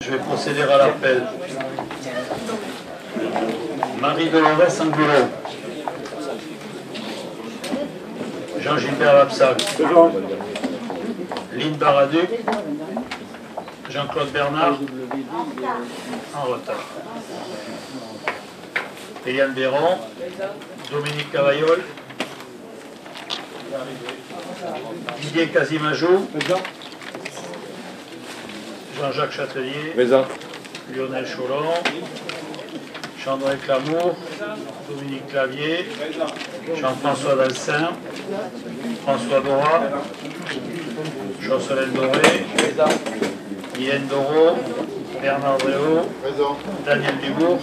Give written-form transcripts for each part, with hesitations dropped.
Je vais procéder à l'appel. Marie-Dolores Angulo. Jean-Gilbert Lapsal. Lynn Baraduc. Jean-Claude Bernard. En retard. Eliane Béron. Dominique Cavaillol. Didier Casimajou. Jean-Jacques Châtelier. Présent. Lionel Cholon. Chandray Clamour. Dominique Clavier. Jean-François Dalcin. François Dora. Jocelyn Doré. Yann Doro. Bernard Dréau. Daniel Dubourg.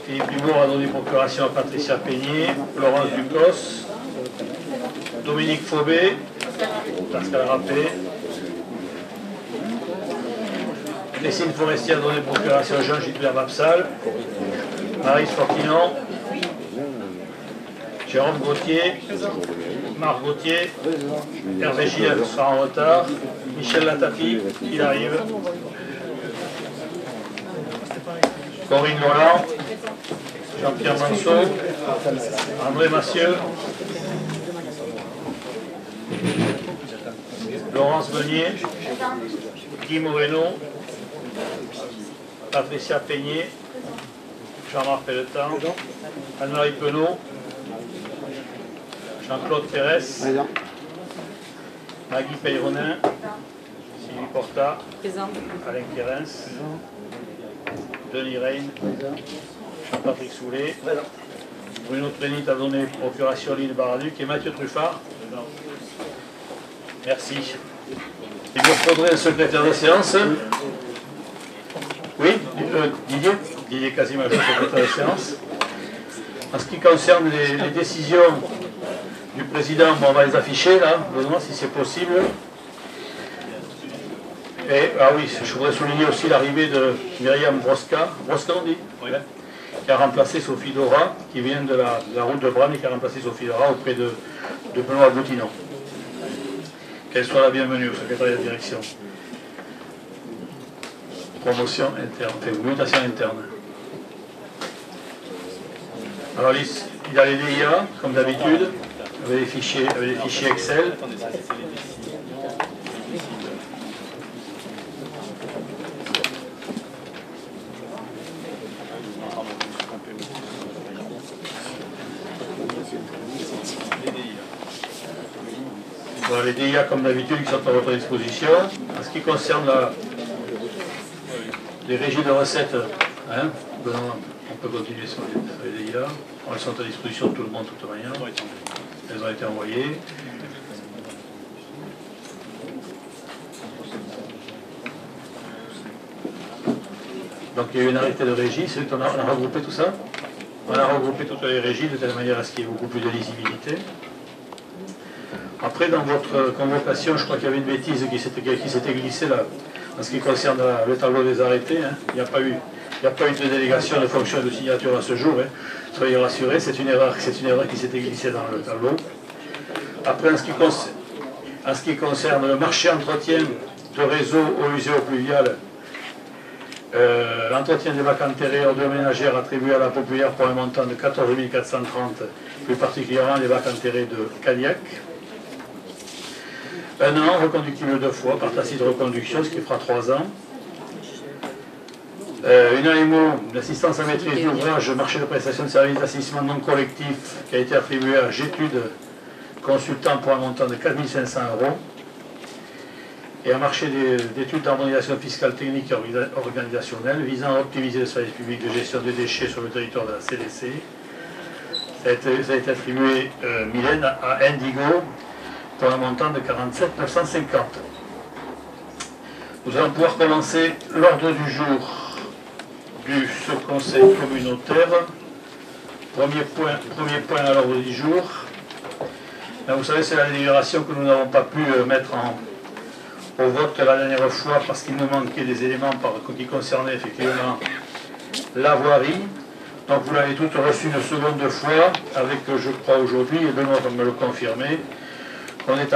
Philippe Dubourg a donné procuration à Patricia Peigné. Laurence Ducos. Dominique Faubé. Pascal Rappé. Christine Forestier a donné procuration à Jean-Gilbert Lapsal. Marie Fortinon. Jérôme Gauthier. Marc Gauthier. Hervé Gilles sera en retard. Michel Latapi, il arrive. Corinne Loland. Jean-Pierre Manceau. André Massieu. Laurence Meunier. Guy Moreno. Patricia Peigné. Jean-Marc Pelletan. Anne-Marie Penaud. Jean-Claude Pérez. Maggie Peyronin. Sylvie Porta. Alain Quérens. Denis Reyne. Jean-Patrick Soulet. Bruno Trénit a donné procuration Lille Baraduc et Mathieu Truffard. Merci. Il vous faudrait un secrétaire de séance. Oui, Didier Casimajou, secrétaire de séance. En ce qui concerne les décisions du président, bon, on va les afficher là, Benoît, si c'est possible. Et, ah oui, je voudrais souligner aussi l'arrivée de Myriam Brosca, on dit, oui, qui a remplacé Sophie Dora, qui vient de la route de Branne et qui a remplacé Sophie Dora auprès de Benoît Boutinon. Qu'elle soit la bienvenue au secrétariat de direction. Promotion interne, mutation interne. Alors il y a les DIA, comme d'habitude, avec les fichiers Excel. Voilà, les DIA, comme d'habitude, qui sont à votre disposition. En ce qui concerne les régies de recettes, hein, on peut continuer sur les DIA. Elles sont à disposition de tout le monde, de toute manière. Elles ont été envoyées. Donc il y a eu une arrêté de régie, on a regroupé tout ça. On a regroupé toutes les régies de telle manière à ce qu'il y ait beaucoup plus de lisibilité. Après, dans votre convocation, je crois qu'il y avait une bêtise qui s'était glissée là, en ce qui concerne le tableau des arrêtés. Hein. Il n'y a pas eu de délégation de fonction et de signature à ce jour. Hein. Soyez rassurés, c'est une erreur qui s'était glissée dans le tableau. Après, en ce qui concerne le marché entretien de réseau eaux usées, eaux pluviales, l'entretien des bacs antérieurs de ménagères attribué à la populaire pour un montant de 14 430, plus particulièrement les bacs enterrés de Cagnac. Un an, reconductible 2 fois, par tacite reconduction, ce qui fera 3 ans. Une AMO d'assistance à maîtrise d'ouvrage, marché de prestation de services d'assistance non collectif, qui a été attribué à Gétude Consultant pour un montant de 4 500 €. Et un marché d'études d'harmonisation fiscale technique et organisationnelle visant à optimiser le service public de gestion des déchets sur le territoire de la CDC. Ça a été attribué, Mylène, à Indigo pour un montant de 47 950. Nous allons pouvoir commencer l'ordre du jour ce conseil communautaire. Premier point à l'ordre du jour. Là, vous savez, c'est la délibération que nous n'avons pas pu mettre au vote la dernière fois parce qu'il nous manquait des éléments qui concernaient effectivement la voirie. Donc vous l'avez toutes reçu une seconde fois avec, je crois aujourd'hui, et Benoît va me le confirmer, qu'on est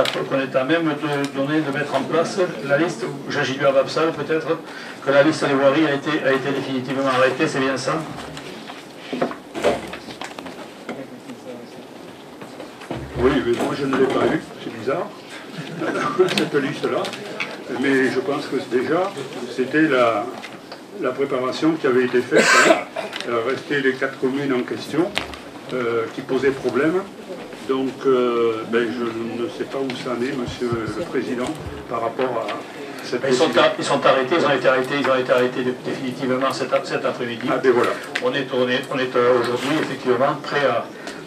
à même de mettre en place la liste, Jean-Gilles Ababsal peut-être, que la liste des voiries a été définitivement arrêtée, c'est bien ça? Oui, mais moi je ne l'ai pas eu, c'est bizarre, cette liste-là. Mais je pense que déjà, c'était la préparation qui avait été faite. Restaient les 4 communes en question qui posaient problème. Donc, je ne sais pas où ça en est, Monsieur le Président, par rapport à cette décision. Ils ont été arrêtés définitivement cet après-midi. Ah ben voilà. On est aujourd'hui effectivement prêt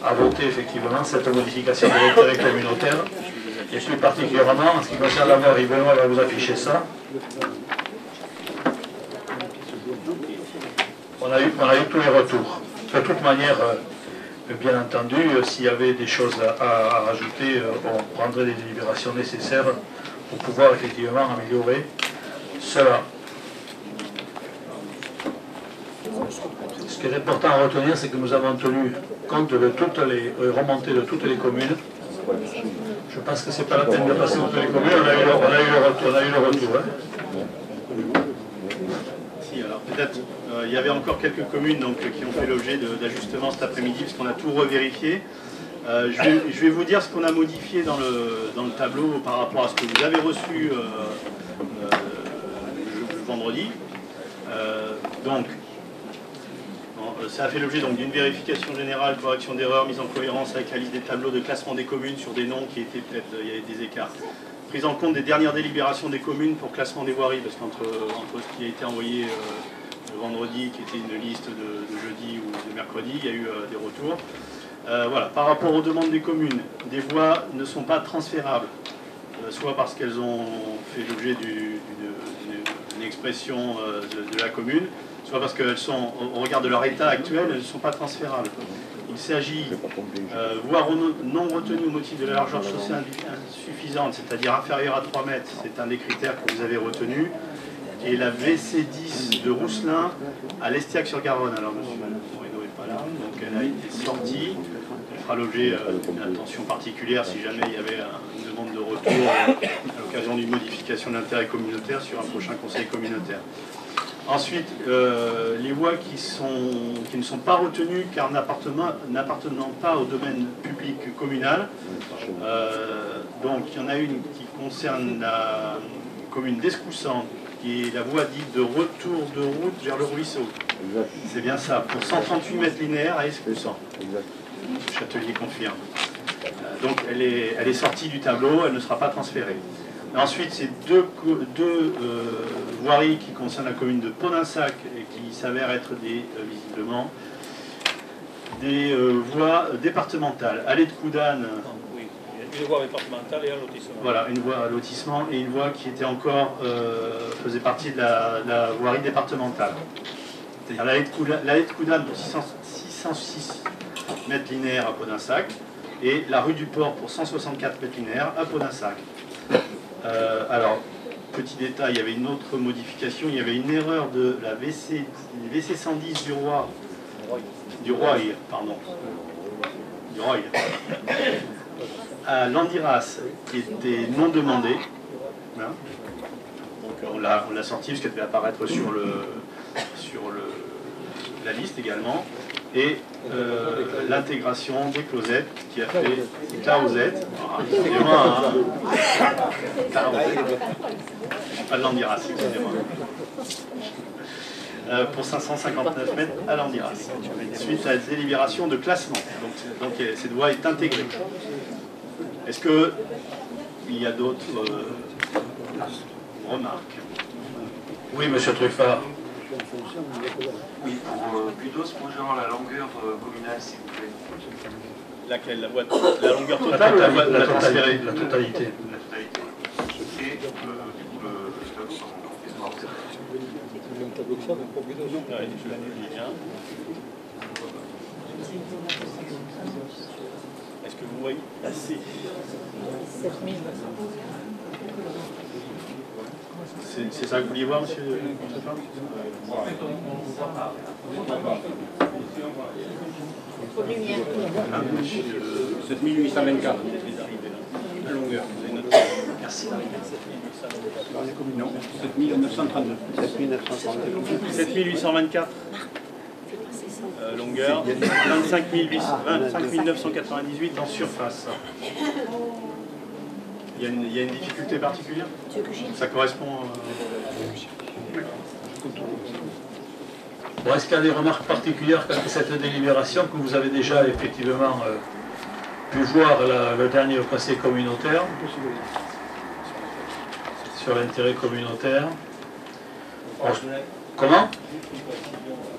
à voter effectivement cette modification de l'intérêt communautaire. Et plus particulièrement, en ce qui concerne la voirie, Benoît va vous afficher ça. On a eu tous les retours. De toute manière, bien entendu, s'il y avait des choses à rajouter, on prendrait les délibérations nécessaires pour pouvoir effectivement améliorer cela. Ce qui est important à retenir, c'est que nous avons tenu compte de toutes les remontées de toutes les communes. Je pense que ce n'est pas la peine de passer toutes les communes, on a eu le retour. Hein. Si, alors peut-être, il y avait encore quelques communes donc, qui ont fait l'objet d'ajustements cet après-midi, puisqu'on a tout revérifié. Je vais vous dire ce qu'on a modifié dans le tableau par rapport à ce que vous avez reçu le vendredi. Ça a fait l'objet d'une vérification générale, correction d'erreurs, mise en cohérence avec la liste des tableaux de classement des communes sur des noms qui étaient peut-être, il y avait des écarts. Prise en compte des dernières délibérations des communes pour classement des voiries, parce qu'entre ce qui a été envoyé le vendredi, qui était une liste de jeudi ou de mercredi, il y a eu des retours. Voilà. Par rapport aux demandes des communes, des voies ne sont pas transférables, soit parce qu'elles ont fait l'objet d'une expression de la commune, soit parce qu'elles sont, au regard de leur état actuel, elles ne sont pas transférables. Il s'agit, voire non retenu au motif de la largeur chaussée insuffisante, c'est-à-dire inférieure à 3 mètres, c'est un des critères que vous avez retenu, et la VC10 de Rousselin à l'Estiac-sur-Garonne. Alors, monsieur Moreno n'est pas là, donc elle a été sortie. Elle fera l'objet d'une attention particulière si jamais il y avait une demande de retour à l'occasion d'une modification d'intérêt communautaire sur un prochain conseil communautaire. Ensuite, les voies qui ne sont pas retenues car n'appartenant pas au domaine public communal. Donc il y en a une qui concerne la commune d'Escoussan, qui est la voie dite de retour de route vers le ruisseau. C'est bien ça, pour 138 mètres linéaires à Escoussan. Le Châtelier confirme. Donc elle est sortie du tableau, elle ne sera pas transférée. Ensuite, c'est deux voiries qui concernent la commune de Poninsac et qui s'avèrent être visiblement des voies départementales. Allée de Coudane. Oui, une voie départementale et un lotissement. Voilà, une voie à lotissement et une voie qui était encore faisait partie de la voirie départementale. C'est-à-dire l'allée de Coudane pour 606 mètres linéaires à Poninsac et la rue du Port pour 164 mètres linéaires à Poninsac. Alors, petit détail, il y avait une autre modification, il y avait une erreur de la VC 110 du Roy, à Landiras, qui était non demandée. Hein. Donc on l'a sortie parce qu'elle devait apparaître sur la liste également. Et l'intégration des closettes qui a fait Clausette. Excusez-moi, pas de Landiras, excusez-moi. Pour 559 mètres à Landiras. Suite à la délibération de classement. Donc cette voie est intégrée. Est-ce qu'il y a d'autres remarques? Oui, monsieur Truffard. Oui, pour Budos, concernant la longueur communale, s'il vous plaît. Laquelle? La longueur totale ou la transférée? La totalité. La totalité. Et du coup, le tableau, Le même tableau que ça, mais pour Budos. Oui, je l'ai bien. Est-ce que vous voyez assez? 7000. C'est ça que vous vouliez voir, monsieur Truffard? Pour lumière. 7824. La longueur. Merci. Dans les communes, non. 7932. 7824. Longueur. 25 998 en surface. Il y a une difficulté particulière? Ça correspond... Bon, est-ce qu'il y a des remarques particulières quant à cette délibération que vous avez déjà effectivement pu voir le dernier au conseil communautaire sur l'intérêt communautaire? Comment?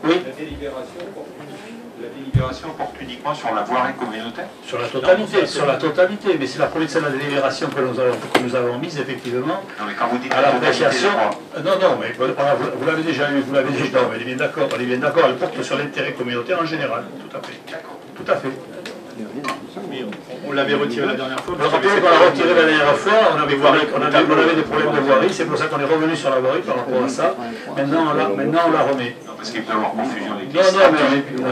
Oui. La délibération porte uniquement sur la voirie communautaire? Sur la totalité, mais c'est la première de la délibération que nous avons mise effectivement Non, mais quand vous dites à l'appréciation. la Non, mais vous l'avez déjà eu, non, mais on est bien d'accord, elle porte sur l'intérêt communautaire en général, tout à fait. Tout à fait. Oui, on l'avait retiré la dernière fois. Vous vous rappelez qu'on l'a retiré la dernière fois, on avait des problèmes de voirie, c'est pour ça qu'on est revenu sur la voirie par rapport à ça. Maintenant on la remet. Non, parce qu'il peut y avoir confusion avec Non, mais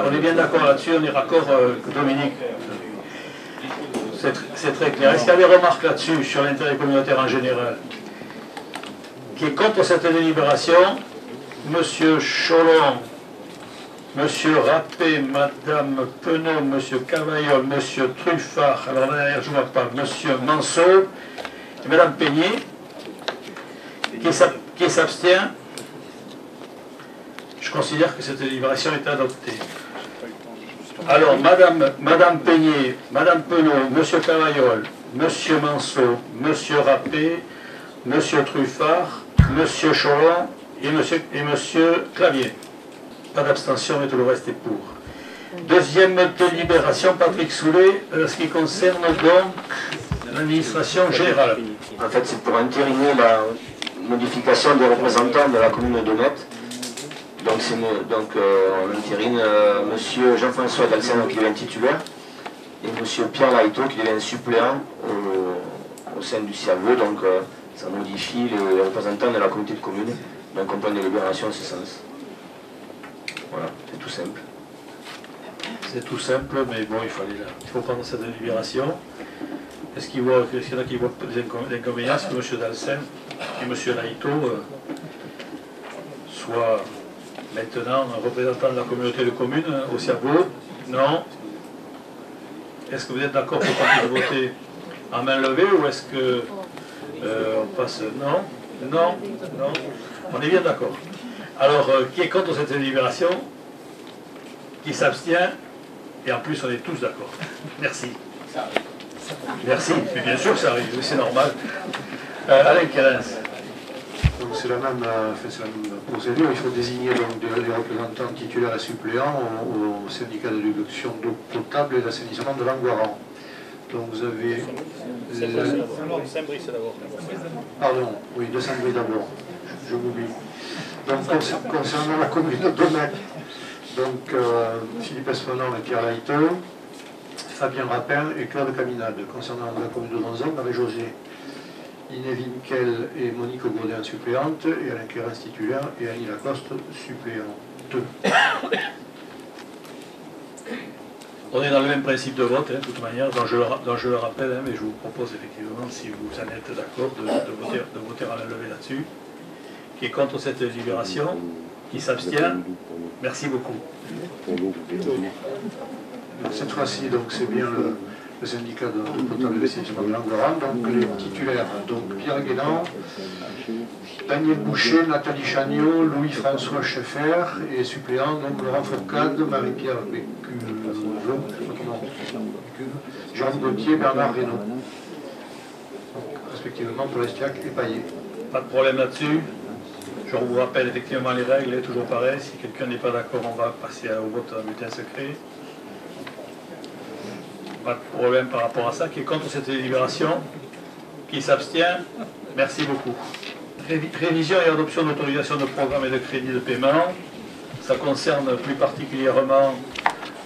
on est bien d'accord là-dessus, on est raccord, Dominique. C'est très clair. Est-ce qu'il y a des remarques là-dessus, sur l'intérêt communautaire en général? Qui est contre cette délibération? Monsieur Cholon, Monsieur Rappé, Madame Penaud, Monsieur Cavaillol, Monsieur Truffard, alors derrière je ne vois pas, Monsieur Manceau et Madame Peigné, qui s'abstient. Je considère que cette délibération est adoptée. Alors, Madame Peigné, Madame Penaud, Monsieur Cavaillol, Monsieur Manceau, Monsieur Rappé, Monsieur Truffard, Monsieur Cholon et Monsieur Clavier. Pas d'abstention, mais tout le reste est pour. Deuxième délibération, Patrick Soulet, ce qui concerne donc l'administration générale. En fait, c'est pour entériner la modification des représentants de la commune de Net. Donc, on entérine M. Jean-François Dalsen qui devient titulaire et M. Pierre Laïto qui devient suppléant au sein du CIAVE. Donc, ça modifie les représentants de la communauté de communes. Donc, on prend une délibération en ce sens. Voilà, c'est tout simple. C'est tout simple, mais bon, il faut prendre cette délibération. Est-ce qu'il y en a qui voient des inconvéniences que M. Dalsen et M. Laïto soient maintenant représentants de la communauté de communes au CIAVE? Non. Est-ce que vous êtes d'accord pour qu'on puisse voter en main levée ou est-ce que on passe? Non. Non. Non. On est bien d'accord. Alors, qui est contre cette délibération? Qui s'abstient? Et en plus, on est tous d'accord. Merci. Merci. Mais bien sûr que ça arrive, c'est normal. Alain Kerens. Donc c'est la même procédure, il faut désigner donc des représentants titulaires et suppléants au syndicat de déduction d'eau potable et d'assainissement de Langoiran. Donc vous avez... Saint-Brice d'abord. Pardon, oui, de Saint-Brice d'abord, je m'oublie. Donc concernant la commune de Domaine, donc Philippe Espenon et Pierre Laïteux, Fabien Rapin et Claude Caminade. Concernant la commune de Donzon, Marie-Josée, Iné Vinkel et Monique Gaudin suppléante, et Alain Kerens titulaire, et Annie Lacoste suppléante. On est dans le même principe de vote, de toute manière, dont je le rappelle, mais je vous propose effectivement, si vous en êtes d'accord, de voter à la levée là-dessus. Qui est contre cette délibération? Qui s'abstient? Merci beaucoup. Cette fois-ci, donc c'est bien le syndicat de potable et d'assainissement de Langoiran, donc les titulaires, donc Pierre Guénan, Daniel Boucher, Nathalie Chagnot, Louis-François Scheffer, et suppléant, donc Laurent Fourcade, Marie-Pierre Béculot, Jean Gauthier, Bernard Reynaud, respectivement pour l'Estiac et Paillet. Pas de problème là-dessus. Je vous rappelle effectivement les règles, toujours pareil. Si quelqu'un n'est pas d'accord, on va passer au vote en bulletin secret. Pas de problème par rapport à ça. Qui est contre cette délibération? Qui s'abstient? Merci beaucoup. Révision et adoption d'autorisation de programme et de crédit de paiement. Ça concerne plus particulièrement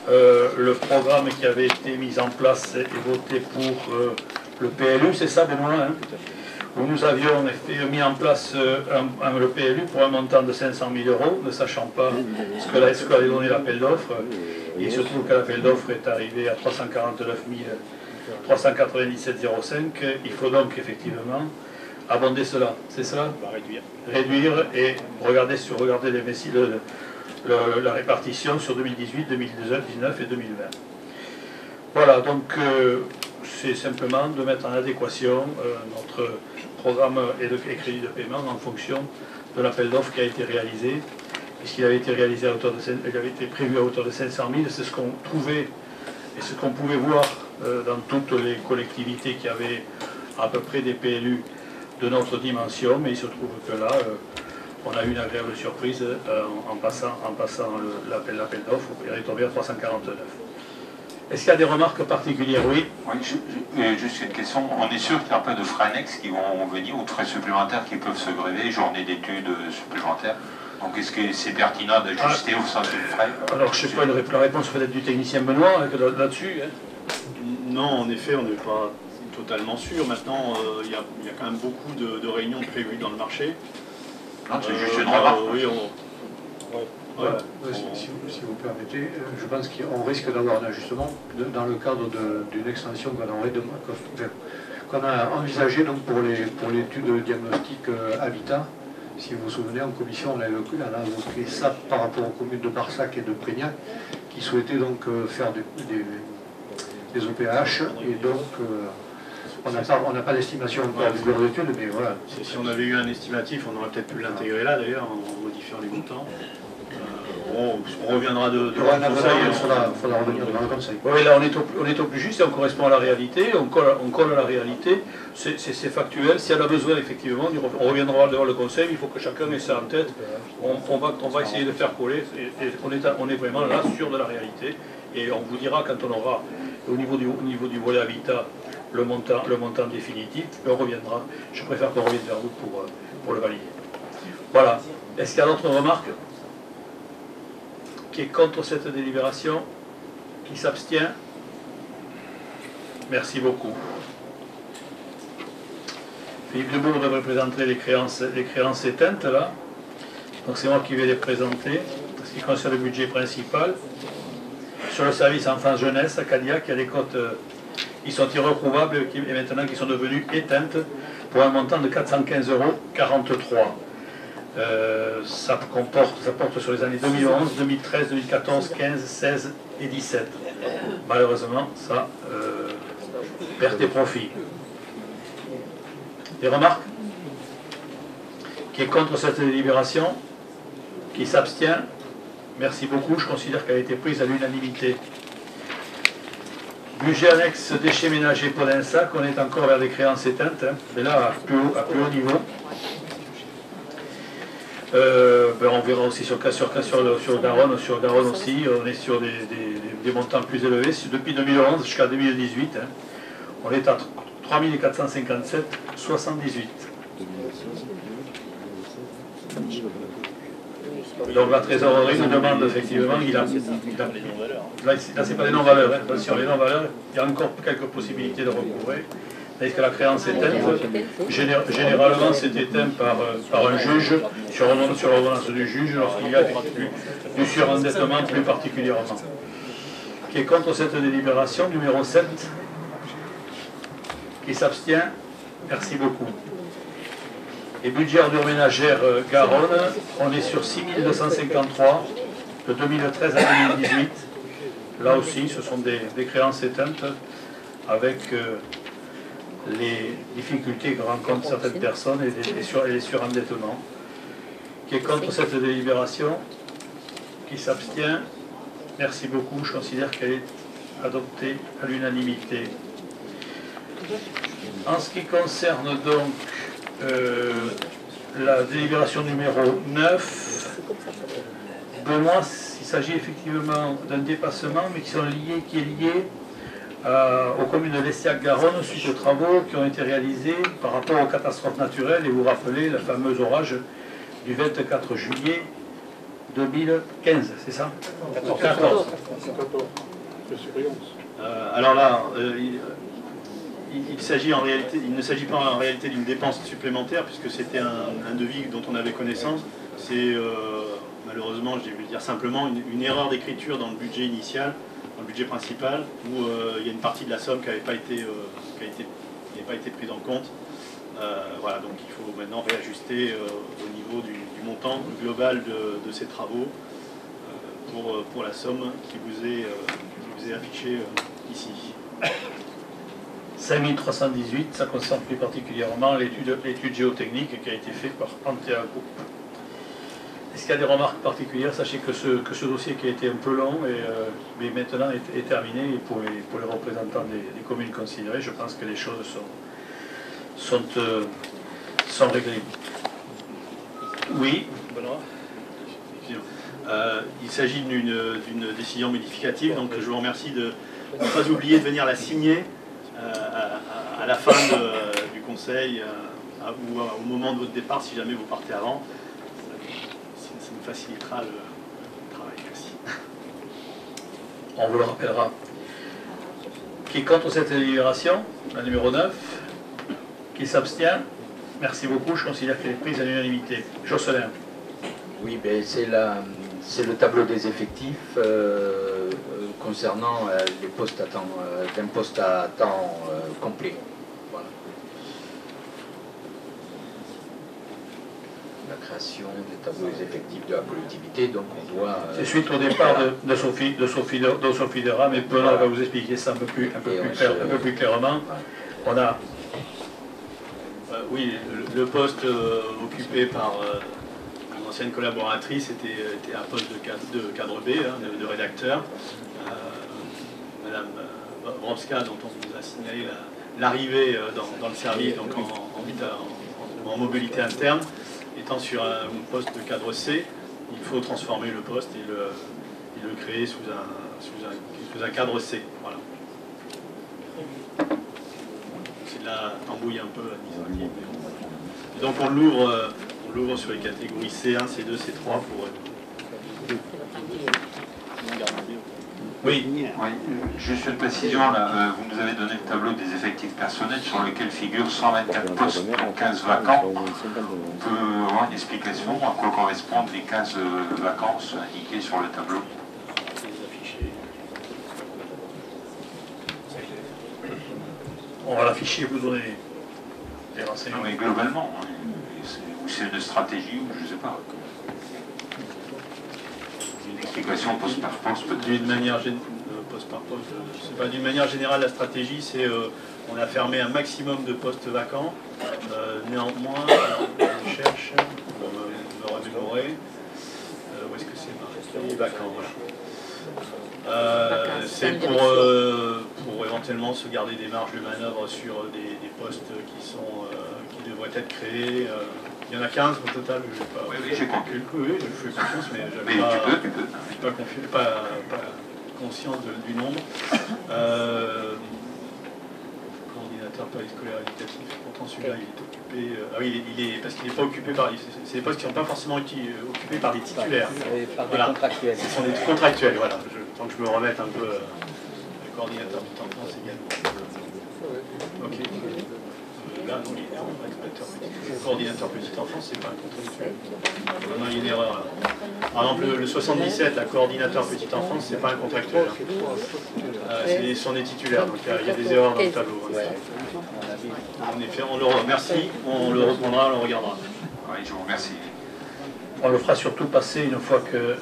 le programme qui avait été mis en place et voté pour le PLU, c'est ça Benoît, hein, où nous avions en effet mis en place le PLU pour un montant de 500 000 €, ne sachant pas ce qu'allait donner l'appel d'offres. Il se trouve que l'appel d'offres est arrivé à 349 000 397,05. Il faut donc effectivement abonder cela, c'est cela? On va réduire. Réduire et regarder la répartition sur 2018, 2019 et 2020. Voilà, donc c'est simplement de mettre en adéquation notre programme et crédit de paiement en fonction de l'appel d'offres qui a été réalisé. Puisqu'il avait été réalisé il avait été prévu à hauteur de 500 000, c'est ce qu'on trouvait et ce qu'on pouvait voir dans toutes les collectivités qui avaient à peu près des PLU de notre dimension, mais il se trouve que là, on a eu une agréable surprise en passant l'appel d'offres, il est tombé à 349. Est-ce qu'il y a des remarques particulières? Oui. Oui, juste une question. On est sûr qu'il n'y a pas de frais annexes qui vont venir, ou de frais supplémentaires qui peuvent se gréver, journées d'études supplémentaires. Donc est-ce que c'est pertinent d'ajuster au sens du frais? Alors je ne sais pas, la réponse peut-être du technicien Benoît là-dessus. Non, en effet, on n'est pas totalement sûr. Maintenant, il y a quand même beaucoup de réunions prévues dans le marché. Non, c'est juste une remarque. Oui, si vous permettez, je pense qu'on risque d'avoir un ajustement dans le cadre d'une extension qu'on a envisagée donc pour l'étude diagnostique Habitat. Si vous vous souvenez, en commission, on a évoqué ça par rapport aux communes de Barsac et de Prégnac, qui souhaitaient donc faire des OPH, et donc on n'a pas d'estimation encore du bureau d'études, mais voilà. Si on avait eu un estimatif, on aurait peut-être pu l'intégrer là d'ailleurs, en modifiant les montants. On reviendra devant le conseil. Il faudra revenir devant le conseil. Oui, là on est au plus juste et on correspond à la réalité, on colle à la réalité, c'est factuel. Si elle a besoin, effectivement, on reviendra devant le conseil, il faut que chacun ait ça en tête. On va essayer de faire coller, et on est vraiment là sur de la réalité. Et on vous dira quand on aura, au niveau du volet habitat, le montant définitif, on reviendra. Je préfère qu'on revienne vers vous pour le valider. Voilà. Est-ce qu'il y a d'autres remarques? Qui est contre cette délibération? Qui s'abstient? Merci beaucoup. Philippe Debourg devrait présenter les créances éteintes là. Donc c'est moi qui vais les présenter. Ce qui concerne le budget principal. Sur le service enfance-jeunesse à Cadillac, il y a des cotes, ils sont irrecouvables et maintenant qui sont devenues éteintes pour un montant de 415,43 €. Ça porte sur les années 2011, 2013, 2014, 15, 16 et 17. Malheureusement, ça perd des profits. Des remarques? Qui est contre cette délibération? Qui s'abstient? Merci beaucoup, je considère qu'elle a été prise à l'unanimité. Budget annexe déchets ménagers Podensac, on est encore vers des créances éteintes, mais là à plus haut niveau. On verra aussi sur Garonne aussi, on est sur des montants plus élevés. Depuis 2011 jusqu'à 2018, on est à 3457,78. Donc la trésorerie nous demande effectivement, là c'est pas des non-valeurs, attention, les non-valeurs, il y a encore quelques possibilités de recouvrer. Est-ce que la créance éteinte, généralement c'est éteint par un juge, sur ordonnance du juge, lorsqu'il y a du surendettement plus particulièrement. Qui est contre cette délibération, numéro 7? Qui s'abstient? Merci beaucoup. Et budget ordures ménagères Garonne, on est sur 6253 de 2013 à 2018. Là aussi, ce sont des créances éteintes avec les difficultés que rencontrent certaines personnes et les surendettements. Qui est contre cette délibération? Qui s'abstient? Merci beaucoup. Je considère qu'elle est adoptée à l'unanimité. En ce qui concerne donc la délibération numéro 9, Benoît, il s'agit effectivement d'un dépassement, mais qui est lié aux communes de l'Estiac-Garonne suite aux travaux qui ont été réalisés par rapport aux catastrophes naturelles. Et vous rappelez le fameux orage du 24 juillet 2015, c'est ça? 14. Alors là, il ne s'agit pas en réalité d'une dépense supplémentaire, puisque c'était un devis dont on avait connaissance. C'est malheureusement, je vais dire simplement, une erreur d'écriture dans le budget initial. le budget principal, où il y a une partie de la somme qui n'avait pas été prise en compte. Voilà, donc il faut maintenant réajuster au niveau du montant global de ces travaux pour la somme qui vous est affichée ici. 5318, ça concerne plus particulièrement l'étude géotechnique qui a été faite par Antea Group. Est-ce qu'il y a des remarques particulières? Sachez que ce dossier qui a été un peu long, mais maintenant est terminé, et pour les représentants des communes considérées, je pense que les choses sont réglées. Oui, Benoît. Il s'agit d'une décision modificative, donc je vous remercie de ne pas oublier de venir la signer à la fin du conseil ou au moment de votre départ, si jamais vous partez avant. Ça nous facilitera le travail. Merci. on vous le rappellera. Qui est contre cette délibération? La numéro 9. Qui s'abstient? Merci beaucoup, je considère qu'elle est prise à l'unanimité. Josselin. Oui, ben c'est le tableau des effectifs concernant les postes à temps, d'un poste à temps complet. Voilà. La création des tableaux des effectifs de la collectivité, donc on doit... C'est suite au départ de Sophie Dera, mais Benoît va vous expliquer ça un peu plus clairement. On a... oui, le poste occupé par une ancienne collaboratrice était un poste de cadre B, hein, de rédacteur. Madame Wromska, dont on vous a signalé l'arrivée dans le service, donc en mobilité interne, étant sur un poste de cadre C, il faut transformer le poste et le créer sous un cadre C. Voilà. C'est de la tambouille un peu administrative. Donc on l'ouvre sur les catégories C1, C2, C3 pour... Oui, juste une précision, là, vous nous avez donné le tableau des effectifs personnels sur lequel figurent 124 postes, donc 15 vacants. On peut avoir une explication à quoi correspondent les 15 vacances indiquées sur le tableau? On va l'afficher, vous donner des renseignements. Non mais globalement, ou c'est une stratégie, ou je ne sais pas. Une explication poste par poste peut-être. D'une manière générale, la stratégie, c'est on a fermé un maximum de postes vacants. Néanmoins, je cherche pour me remémorer. Où est-ce que c'est marqué? Vacants, voilà. C'est pour éventuellement se garder des marges de manœuvre sur des postes qui devraient être créés. Il y en a 15 au total, je n'ai pas... Oui, j'ai compris. Oui, je fais confiance, mais je n'ai pas conscience du nombre. Coordinateur périscolaire éducatif, pourtant celui-là il est occupé... ah oui, parce qu'il n'est pas occupé par... C'est des postes qui ne sont pas forcément occupés par des titulaires. Par des contractuels. Ce sont des contractuels, voilà. Tant que je me remette un peu... le coordinateur du temps de France également. Ok. Là, non, il est coordinateur petite enfance, c'est pas un contractuel. Non, il y a une erreur là. Par exemple, le 77, la coordinateur petite enfance, c'est pas un contractuel. Ce sont des titulaires, donc il y a des erreurs dans le tableau. En effet, on le remercie, on le reprendra, on le regardera. Oui, je vous remercie. On le fera surtout passer une fois que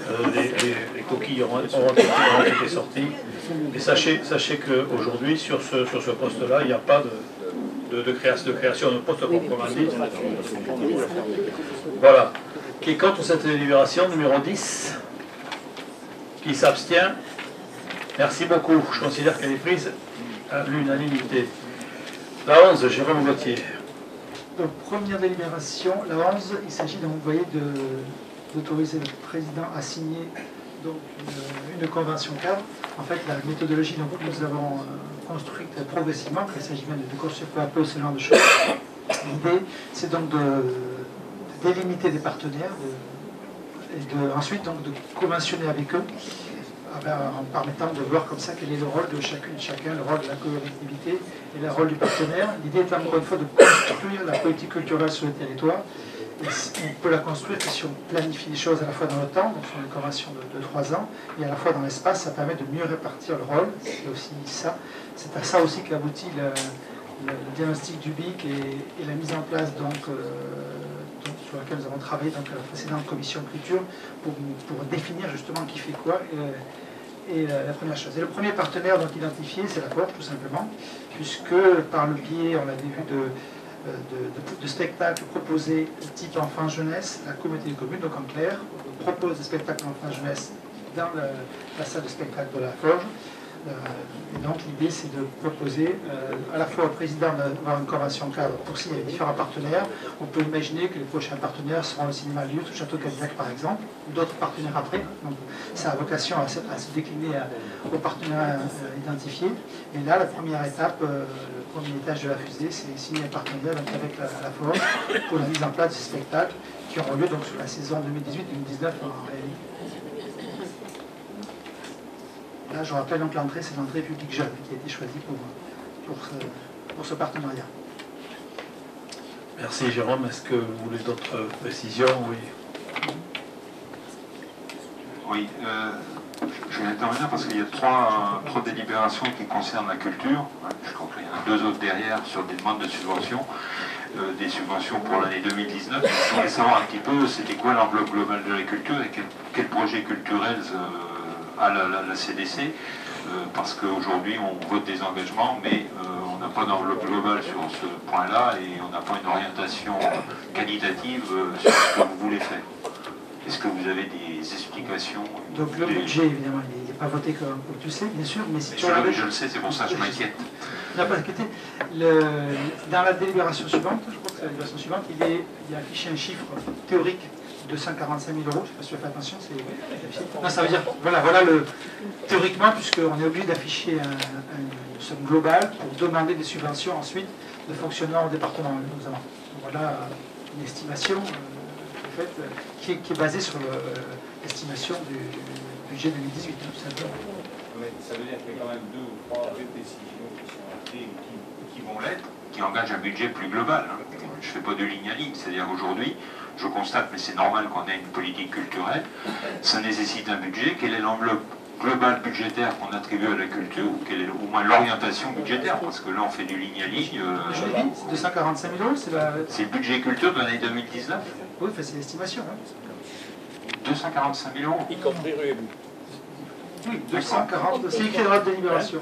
les coquilles auront été sorties. Et sachez qu'aujourd'hui, sur ce poste-là, il n'y a pas de création de poste proprement dit. Voilà. Qui est contre cette délibération, numéro 10? Qui s'abstient? Merci beaucoup. Je considère qu'elle est prise à l'unanimité. La 11, Jérôme Gauthier. Donc, première délibération, la 11, il s'agit donc, vous voyez, d'autoriser le président à signer donc, une convention cadre. En fait, la méthodologie donc, que nous avons construite progressivement, il s'agit même de construire peu à peu ce genre de choses. L'idée, c'est donc de délimiter des partenaires et ensuite donc, de conventionner avec eux en permettant de voir comme ça quel est le rôle de chacun, le rôle de la collectivité et le rôle du partenaire. L'idée est encore une fois de construire la politique culturelle sur le territoire on peut la construire que si on planifie les choses à la fois dans le temps, donc sur une convention de 3 ans, et à la fois dans l'espace, ça permet de mieux répartir le rôle. C'est aussi ça. C'est à ça aussi qu'aboutit le diagnostic du BIC et la mise en place donc, sur laquelle nous avons travaillé dans la précédente commission culture pour définir justement qui fait quoi. Et la première chose. Et le premier partenaire donc identifié, c'est la Forge, tout simplement, puisque par le biais, on l'avait vu, de spectacles proposés type enfant-jeunesse, la communauté des communes, donc en clair, propose des spectacles enfant-jeunesse dans la salle de spectacle de la Forge. Et donc l'idée c'est de proposer à la fois au président d'avoir une convention cadre pour signer avec différents partenaires. On peut imaginer que les prochains partenaires seront le cinéma Lieu, le Château Cadillac par exemple, ou d'autres partenaires après. Donc ça a vocation à se décliner aux partenaires identifiés. Et là la première étape, le premier étage de la fusée, c'est signer un partenaire donc, avec la Forge pour la mise en place de ces spectacles qui auront lieu donc sur la saison 2018-2019 en réalité. Là, je rappelle donc l'entrée, c'est l'entrée publique jeune qui a été choisie pour ce partenariat. Merci Jérôme. Est-ce que vous voulez d'autres précisions? Oui. Oui, je vais intervenir parce qu'il y a trois délibérations qui concernent la culture. Je crois qu'il y en a 2 autres derrière sur des demandes de subventions. Des subventions pour l'année 2019. Je voulais savoir un petit peu c'était quoi l'enveloppe globale de la culture et quel projet culturel à la CDC, parce qu'aujourd'hui on vote des engagements, mais on n'a pas d'enveloppe globale sur ce point-là et on n'a pas une orientation qualitative sur ce que vous voulez faire. Est-ce que vous avez des explications? Donc le budget, évidemment, il n'est pas voté comme tu le sais, bien sûr, mais si tu regardes... Je le sais, c'est pour ça que je m'inquiète. Non, pas inquiété. Dans la délibération suivante, je crois que c'est la délibération suivante, il y a affiché un chiffre théorique de 245 000 €, je ne sais pas si tu as fait attention, non, ça veut dire, voilà théoriquement, puisqu'on est obligé d'afficher une somme globale pour demander des subventions ensuite de fonctionnement au département. Notamment. Voilà une estimation qui est basée sur l'estimation du budget 2018, tout simplement. Mais ça veut dire qu'il y a quand même 2 ou 3 décisions qui sont actées qui vont l'être, qui engagent un budget plus global. Je ne fais pas de ligne à ligne, c'est-à-dire aujourd'hui, je constate, mais c'est normal qu'on ait une politique culturelle, ça nécessite un budget. Quelle est l'enveloppe globale budgétaire qu'on attribue à la culture, ou quelle est au moins l'orientation budgétaire, parce que là on fait du ligne à ligne. Je l'ai dit, 245 000 €, c'est le budget culture de l'année 2019. Oui, c'est l'estimation. Hein. 245 000 €. Y compris rue. Oui, 240, c'est écrit dans la délibération.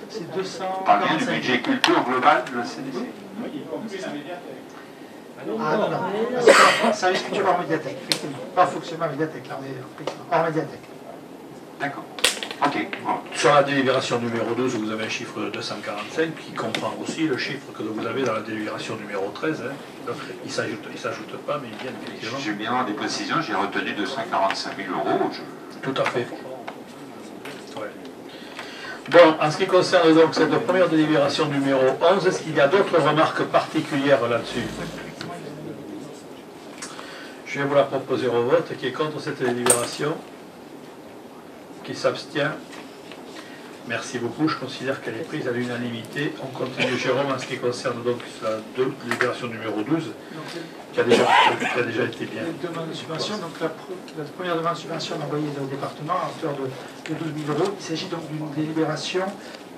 C'est 245 000 €. Parlez du budget culture global de la CDC. Oui, y compris la médiathèque. Ah non, service culture hors médiathèque, effectivement. Pas fonctionnement médiathèque, là on est hors médiathèque. D'accord. Ok. Bon. Sur la délibération numéro 12, vous avez un chiffre de 245 qui comprend aussi le chiffre que vous avez dans la délibération numéro 13. Hein. Donc il ne s'ajoute pas, mais il vient effectivement. J'ai bien avoir des précisions, j'ai retenu 245 000 €. Tout à fait. Ouais. Bon, en ce qui concerne donc cette première délibération numéro 11, est-ce qu'il y a d'autres remarques particulières là-dessus? Je vais vous la proposer au vote. Qui est contre cette délibération? Qui s'abstient? Merci beaucoup. Je considère qu'elle est prise à l'unanimité. On continue, Jérôme, en ce qui concerne donc la délibération numéro 12, qui a déjà été bien. Les demandes de subvention. Donc la première demande de subvention envoyée au département à hauteur de 12 000 €. Il s'agit donc d'une délibération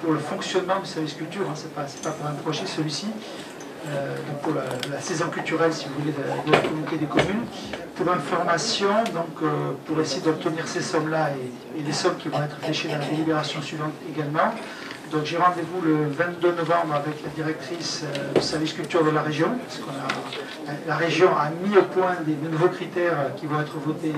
pour le fonctionnement du service culture. Hein. Ce n'est pas pour un projet celui-ci. Donc pour la saison culturelle, si vous voulez, de la communauté des communes, pour information, donc pour essayer d'obtenir ces sommes-là et les sommes qui vont être fléchées dans la délibération suivante également. Donc j'ai rendez-vous le 22 novembre avec la directrice du service culture de la région, parce que la région a mis au point des nouveaux critères qui vont être votés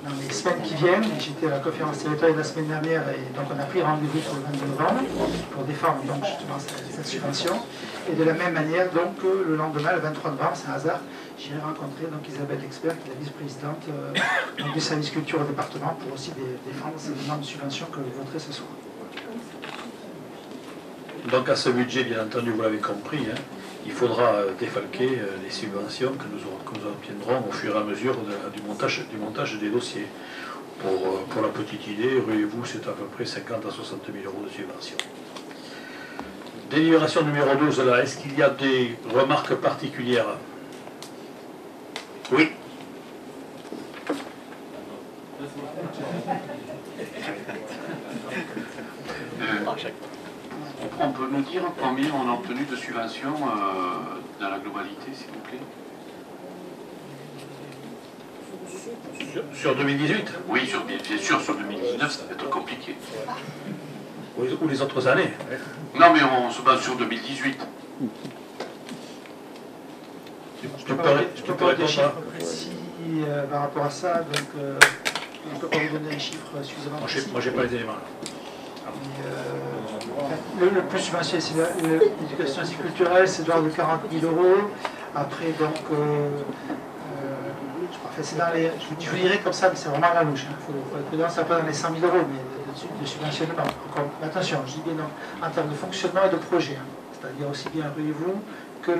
dans les semaines qui viennent. J'étais à la conférence territoriale la semaine dernière et donc on a pris rendez-vous pour le 22 novembre pour défendre donc justement cette subvention. Et de la même manière, donc le lendemain, le 23 novembre, c'est un hasard, j'irai rencontrer donc Isabelle Expert, qui est la vice-présidente du service culture au département, pour aussi défendre ces demandes de subvention que vous voterez ce soir. Donc à ce budget, bien entendu, vous l'avez compris, hein, il faudra défalquer les subventions que nous obtiendrons au fur et à mesure du montage des dossiers. Pour la petite idée, ruez-vous, c'est à peu près 50 à 60 000 € de subventions. Délibération numéro 12, là, est-ce qu'il y a des remarques particulières? Oui. On peut nous dire combien on a obtenu de subventions dans la globalité, s'il vous plaît? Sur 2018? Oui, bien sûr, sur 2019, ça va être compliqué. Ou les autres années? Non, mais on se base sur 2018. Je peux pas des chiffres précis par rapport à ça, donc je ne peux pas vous donner un chiffre suffisamment précis. Moi, j'ai pas les éléments. Le plus subventionné, c'est l'éducation culturelle, c'est de l'ordre de 40 000 €. Après, donc, c'est dans les, je vous dirais comme ça, mais c'est vraiment la louche. Il faut être prudent, c'est pas dans les 100 000 €, mais de subventionnement. Attention, je dis bien donc, en termes de fonctionnement et de projet. C'est-à-dire aussi bien, voyez-vous, que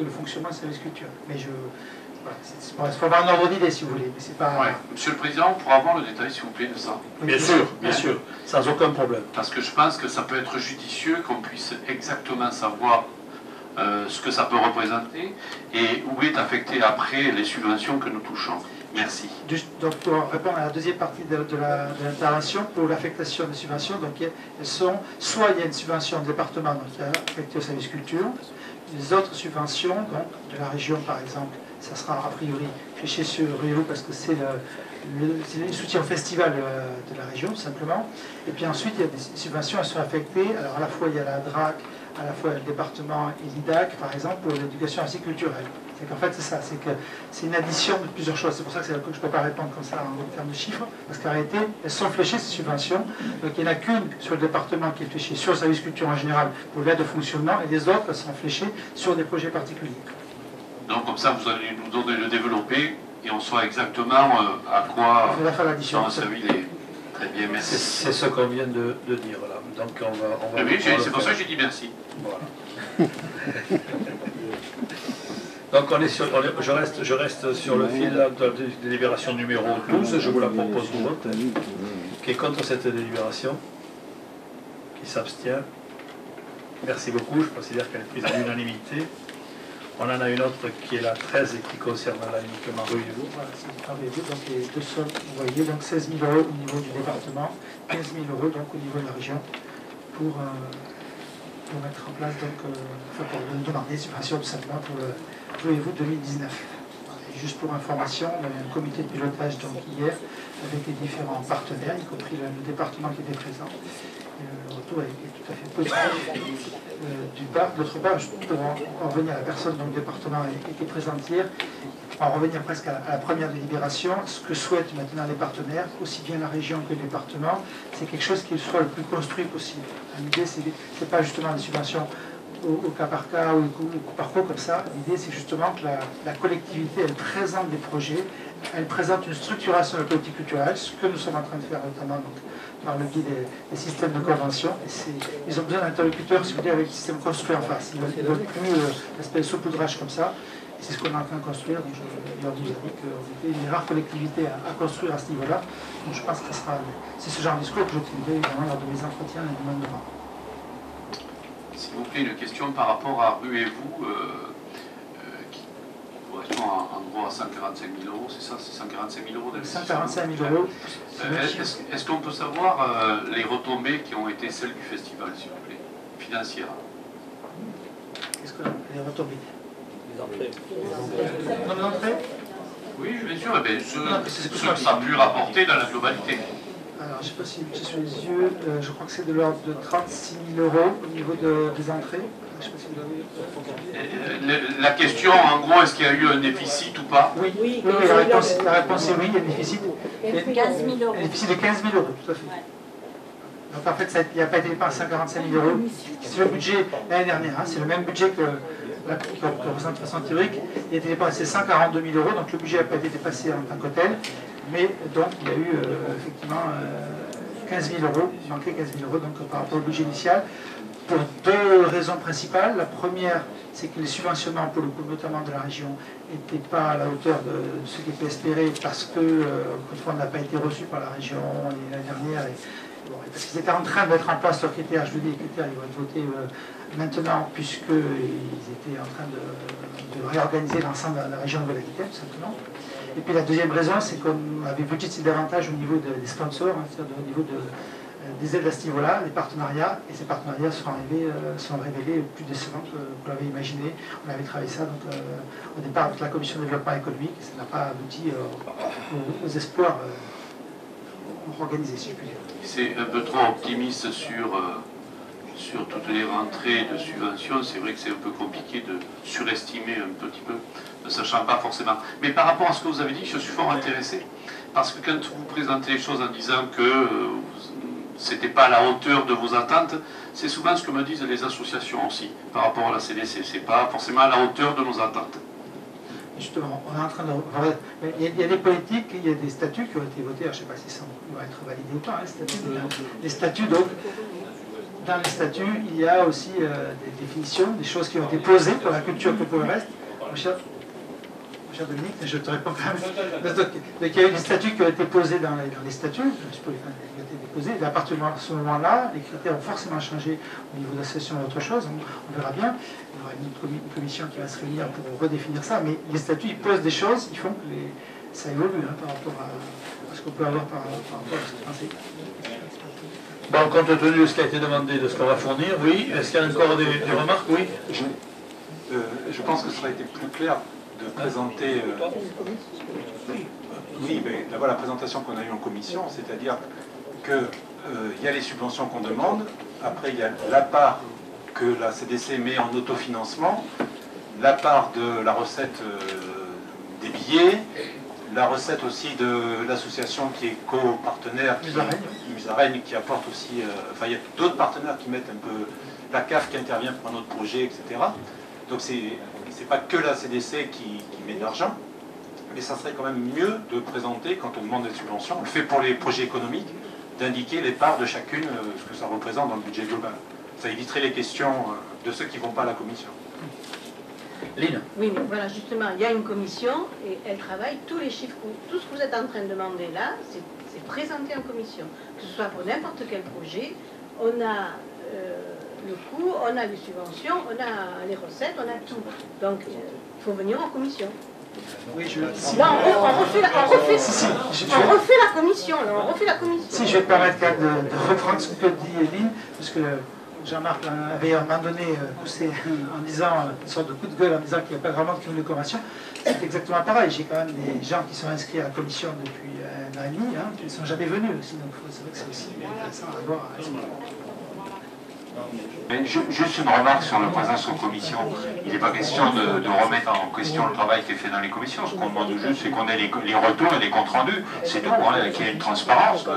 le fonctionnement du service culturel. Mais il faut avoir un ordre d'idée, si vous voulez. Mais c'est pas... Ouais. Monsieur le Président, pour avoir le détail, s'il vous plaît, de ça. Bien sûr, sans aucun problème. Parce que je pense que ça peut être judicieux qu'on puisse exactement savoir ce que ça peut représenter et où est affecté après les subventions que nous touchons. Merci. Donc pour répondre à la deuxième partie de l'intervention, pour l'affectation des subventions, donc elles sont, soit il y a une subvention au département donc, qui est affectée au service culture, les autres subventions, donc de la région par exemple, ça sera a priori fléché sur Rieux parce que c'est le soutien au festival de la région tout simplement. Et puis ensuite il y a des subventions, elles sont affectées, alors à la fois il y a la DRAC, à la fois le département et l'IDAC par exemple pour l'éducation ainsi culturelle. C'est qu'en fait c'est ça, c'est une addition de plusieurs choses. C'est pour ça que je ne peux pas répondre comme ça en termes de chiffres, parce qu'en réalité elles sont fléchées ces subventions. Donc il n'y en a qu'une sur le département qui est fléchée sur le service culture en général pour l'aide de fonctionnement et les autres elles sont fléchées sur des projets particuliers. Donc comme ça vous allez nous donner le développer et on saura exactement à quoi sont servis les... Très bien, merci. C'est ce qu'on vient de dire là. Donc on va oui, c'est pour ça que j'ai dit merci. Voilà. Donc je reste sur le fil de la délibération numéro 12, je vous la propose au vote. Qui est contre cette délibération? Qui s'abstient? Merci beaucoup, je considère qu'elle est prise à l'unanimité. On en a une autre qui est la 13 et qui concerne uniquement Rieux. Voilà, c'est donc les deux sommes, vous voyez, donc 16 000 € au niveau du département, 15 000 € donc au niveau de la région pour mettre en place, donc, pour demander des subventions tout simplement pour le Rieux 2019. Et juste pour information, on avait un comité de pilotage donc hier avec les différents partenaires, y compris le département qui était présent. Le retour est tout à fait positif. D'autre part, pour en revenir à la personne dont le département était présente hier, en revenir presque à la première délibération, ce que souhaitent maintenant les partenaires, aussi bien la région que le département, c'est quelque chose qui soit le plus construit possible. L'idée, ce n'est pas justement des subventions au cas par cas ou au coup par coup comme ça. L'idée, c'est justement que la collectivité, elle présente des projets, elle présente une structuration de la politique culturelle, ce que nous sommes en train de faire notamment donc, par le biais des systèmes de convention. Ils ont besoin d'interlocuteurs, si vous voulez, avec le système construit en face. Ils ne veulent plus l'aspect de saupoudrage comme ça. Et c'est ce qu'on est en train de construire. Donc je leur dis que vous êtes une rare collectivité à construire à ce niveau-là. Donc je pense que c'est ce genre de discours que je tiendrai évidemment lors de mes entretiens et de demande. S'il vous plaît, une question par rapport à Rieux qui correspond en gros à 145 000 €, c'est ça? C'est 145 000 € d'investissement. 145 000 €. Est-ce qu'on peut savoir les retombées qui ont été celles du festival, s'il vous plaît, financières? Qu'est-ce qu'on a les retombées? Les entrées. Les entrées? Oui, bien sûr, et bien, ce que ça a pu rapporter dans la globalité. Alors, je ne sais pas si j'ai sur les yeux, je crois que c'est de l'ordre de 36 000 € au niveau des entrées. Je sais pas si vous l'avez. La question, en gros, est-ce qu'il y a eu un déficit ou pas? Oui, la réponse est oui, il y a un déficit. Il y a 15 000 €. Un déficit de 15 000 €, tout à fait. Donc en fait, il n'y a pas été dépensé 145 000 €. C'est le budget l'année dernière, hein, c'est le même budget que qui représente de façon théorique. Il a été dépensé 142 000 €, donc le budget n'a pas été dépassé en tant que tel. Mais donc il y a eu effectivement 15 000 €, il manquait 15 000 € donc, par rapport au budget initial, pour deux raisons principales. La première, c'est que les subventionnements, pour le coup notamment de la région, n'étaient pas à la hauteur de ce qui était espéré parce que le fonds n'a pas été reçu par la région l'année dernière Bon, parce qu'ils étaient en train de mettre en place leurs critères, je vous dis, les critères ils vont être votés maintenant, puisqu'ils étaient en train de réorganiser l'ensemble de la région Nouvelle-Aquitaine, tout simplement. Et puis la deuxième raison, c'est qu'on avait budgété davantage au niveau des sponsors, hein, c'est-à-dire au niveau des aides à ce niveau-là, les partenariats, et ces partenariats sont révélés plus décevants que l'on avait imaginé. On avait travaillé ça donc, au départ avec la commission de développement économique, et ça n'a pas abouti aux espoirs organisés, si je puis dire. C'est un peu trop optimiste sur toutes les rentrées de subventions. C'est vrai que c'est un peu compliqué de surestimer un petit peu, ne sachant pas forcément. Mais par rapport à ce que vous avez dit, je suis fort intéressé. Parce que quand vous présentez les choses en disant que c'était pas à la hauteur de vos attentes, c'est souvent ce que me disent les associations aussi, par rapport à la CDC. C'est pas forcément à la hauteur de nos attentes. Justement, on est en train de... Il y a des politiques, il y a des statuts qui ont été votés, je ne sais pas si ça va être validé ou pas, hein, les statuts, donc, dans les statuts, il y a aussi des définitions, des choses qui ont été posées pour la culture que pour le reste. Mon cher Dominique, je te réponds quand même. Donc, il y a eu des statuts qui ont été posés dans les statuts, et à partir de ce moment-là, les critères ont forcément changé au niveau de l'association ou autre chose, on verra bien. Il y aura une commission qui va se réunir pour redéfinir ça, mais les statuts, ils posent des choses, ils font que ça évolue hein, par rapport à ce qu'on peut avoir par rapport à ce qu'on pensait. Bon, compte tenu de ce qui a été demandé, de ce qu'on va fournir, oui. Est-ce qu'il y a encore des remarques? Oui. Je pense que ça aurait été plus clair de présenter... oui, mais d'abord la présentation qu'on a eue en commission, c'est-à-dire qu'il y a les subventions qu'on demande, après il y a la part que la CDC met en autofinancement, la part de la recette des billets, la recette aussi de l'association qui est co-partenaire, Musarène, qui apporte aussi... enfin, il y a d'autres partenaires qui mettent un peu... La CAF qui intervient pour un autre projet, etc. Donc c'est pas que la CDC qui met de l'argent, mais ça serait quand même mieux de présenter, quand on demande des subventions, on le fait pour les projets économiques, d'indiquer les parts de chacune, ce que ça représente dans le budget global. Ça éviterait les questions de ceux qui ne vont pas à la commission. Lynn. Oui, mais voilà, justement, il y a une commission et elle travaille tous les chiffres. Tout ce que vous êtes en train de demander là, c'est présenté en commission. Que ce soit pour n'importe quel projet, on a le coût, on a les subventions, on a les recettes, on a tout. Donc, il faut venir en commission. Oui, Là, on refait la commission. Là, on refait la commission. Si je vais me permettre de reprendre ce que dit Lynn, parce que Jean-Marc avait à un moment donné poussé en disant, une sorte de coup de gueule en disant qu'il n'y a pas vraiment de crime de convention. C'est exactement pareil. J'ai quand même des gens qui sont inscrits à la commission depuis un an et demi, hein, qui ne sont jamais venus aussi. Donc c'est vrai que c'est aussi intéressant à voir. Juste une remarque sur la présence en commission. Il n'est pas question de remettre en question le travail qui est fait dans les commissions. Ce qu'on demande juste, c'est qu'on ait les retours et les comptes rendus. C'est tout, hein, qu'il y ait une transparence.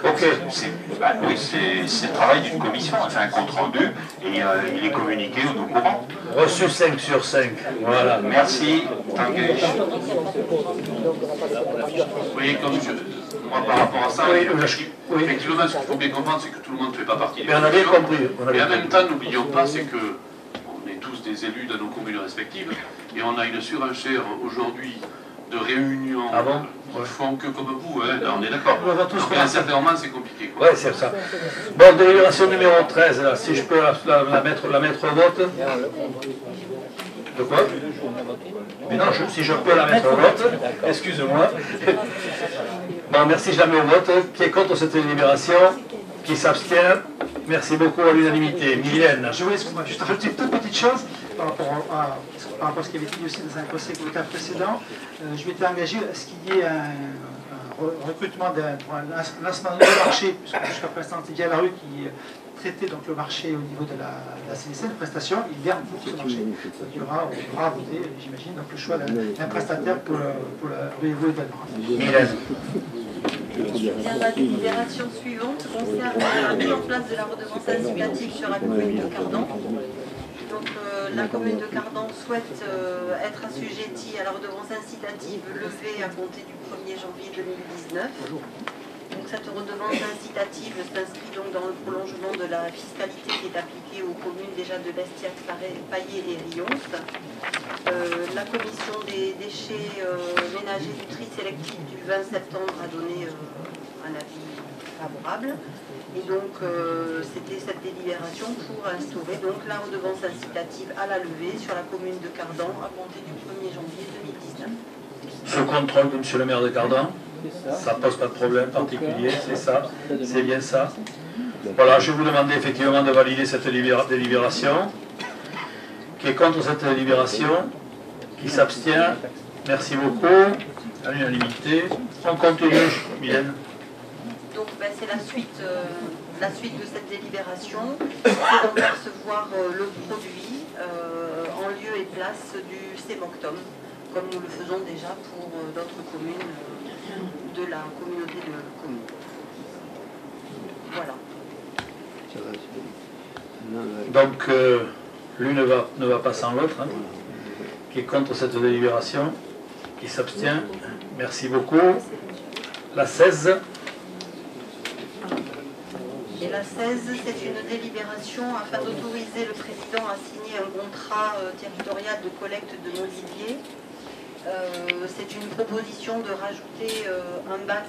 Oui, c'est le travail d'une commission. On fait un compte rendu et il est communiqué au courant. Reçu 5 sur 5. Voilà. Merci. Oui, comme moi par rapport à ça, effectivement, ce qu'il faut bien comprendre, c'est que tout le monde ne fait pas partie des commissions. compris. Et en même temps, n'oublions pas, c'est que on est tous des élus dans nos communes respectives, et on a une surenchère aujourd'hui de réunions qui font que comme vous, hein, là, on est d'accord. Donc à un certain moment, c'est compliqué. Oui, c'est ça. Bon, délibération numéro 13, là, si je peux la mettre au vote. De quoi? Mais non, si je peux la mettre au vote, excuse-moi. Bon, merci, je la mets au vote. Qui est contre cette délibération? Qui s'abstient? Merci beaucoup à l'unanimité. Mylène. Je voulais, excuse-moi, juste rajouter une toute petite chose par rapport à ce qui avait été dit aussi dans un conseil communautaire précédent. Je m'étais engagé à ce qu'il y ait un recrutement pour un lancement de nouveau marché, puisque jusqu'à présent, c'est bien la rue qui traitait donc le marché au niveau de la CDC, de prestation. Il vient pour ce marché. Donc, il y aura, on pourra voter, j'imagine, donc le choix d'un prestataire pour la rue également. Mylène. Bien, la délibération suivante concerne la mise en place de la redevance incitative sur la commune de Cardan. Donc la commune de Cardan souhaite être assujettie à la redevance incitative levée à compter du 1er janvier 2019. Donc cette redevance incitative s'inscrit donc dans le prolongement de la fiscalité qui est appliquée aux communes déjà de l'Estiac, Paillé et Rions. La commission des déchets ménagers du tri sélectif du 20 septembre a donné un avis favorable. Et donc c'était cette délibération pour instaurer donc la redevance incitative à la levée sur la commune de Cardan à compter du 1er janvier 2019. Sous contrôle de M. le maire de Cardan, ça pose pas de problème particulier, c'est ça, c'est bien ça. Voilà, je vais vous demander effectivement de valider cette délibération. Qui est contre cette délibération? Qui s'abstient? Merci beaucoup. À l'unanimité. On continue, Mylène. Donc c'est la suite de cette délibération, c'est donc percevoir le produit en lieu et place du CEMOCTOM, comme nous le faisons déjà pour d'autres communes de la communauté de communes. Voilà. Donc l'une ne va pas sans l'autre. Hein. Qui est contre cette délibération? Qui s'abstient? Merci beaucoup. La 16. Et la 16, c'est une délibération afin d'autoriser le président à signer un contrat territorial de collecte de mobilier. C'est une proposition de rajouter un bac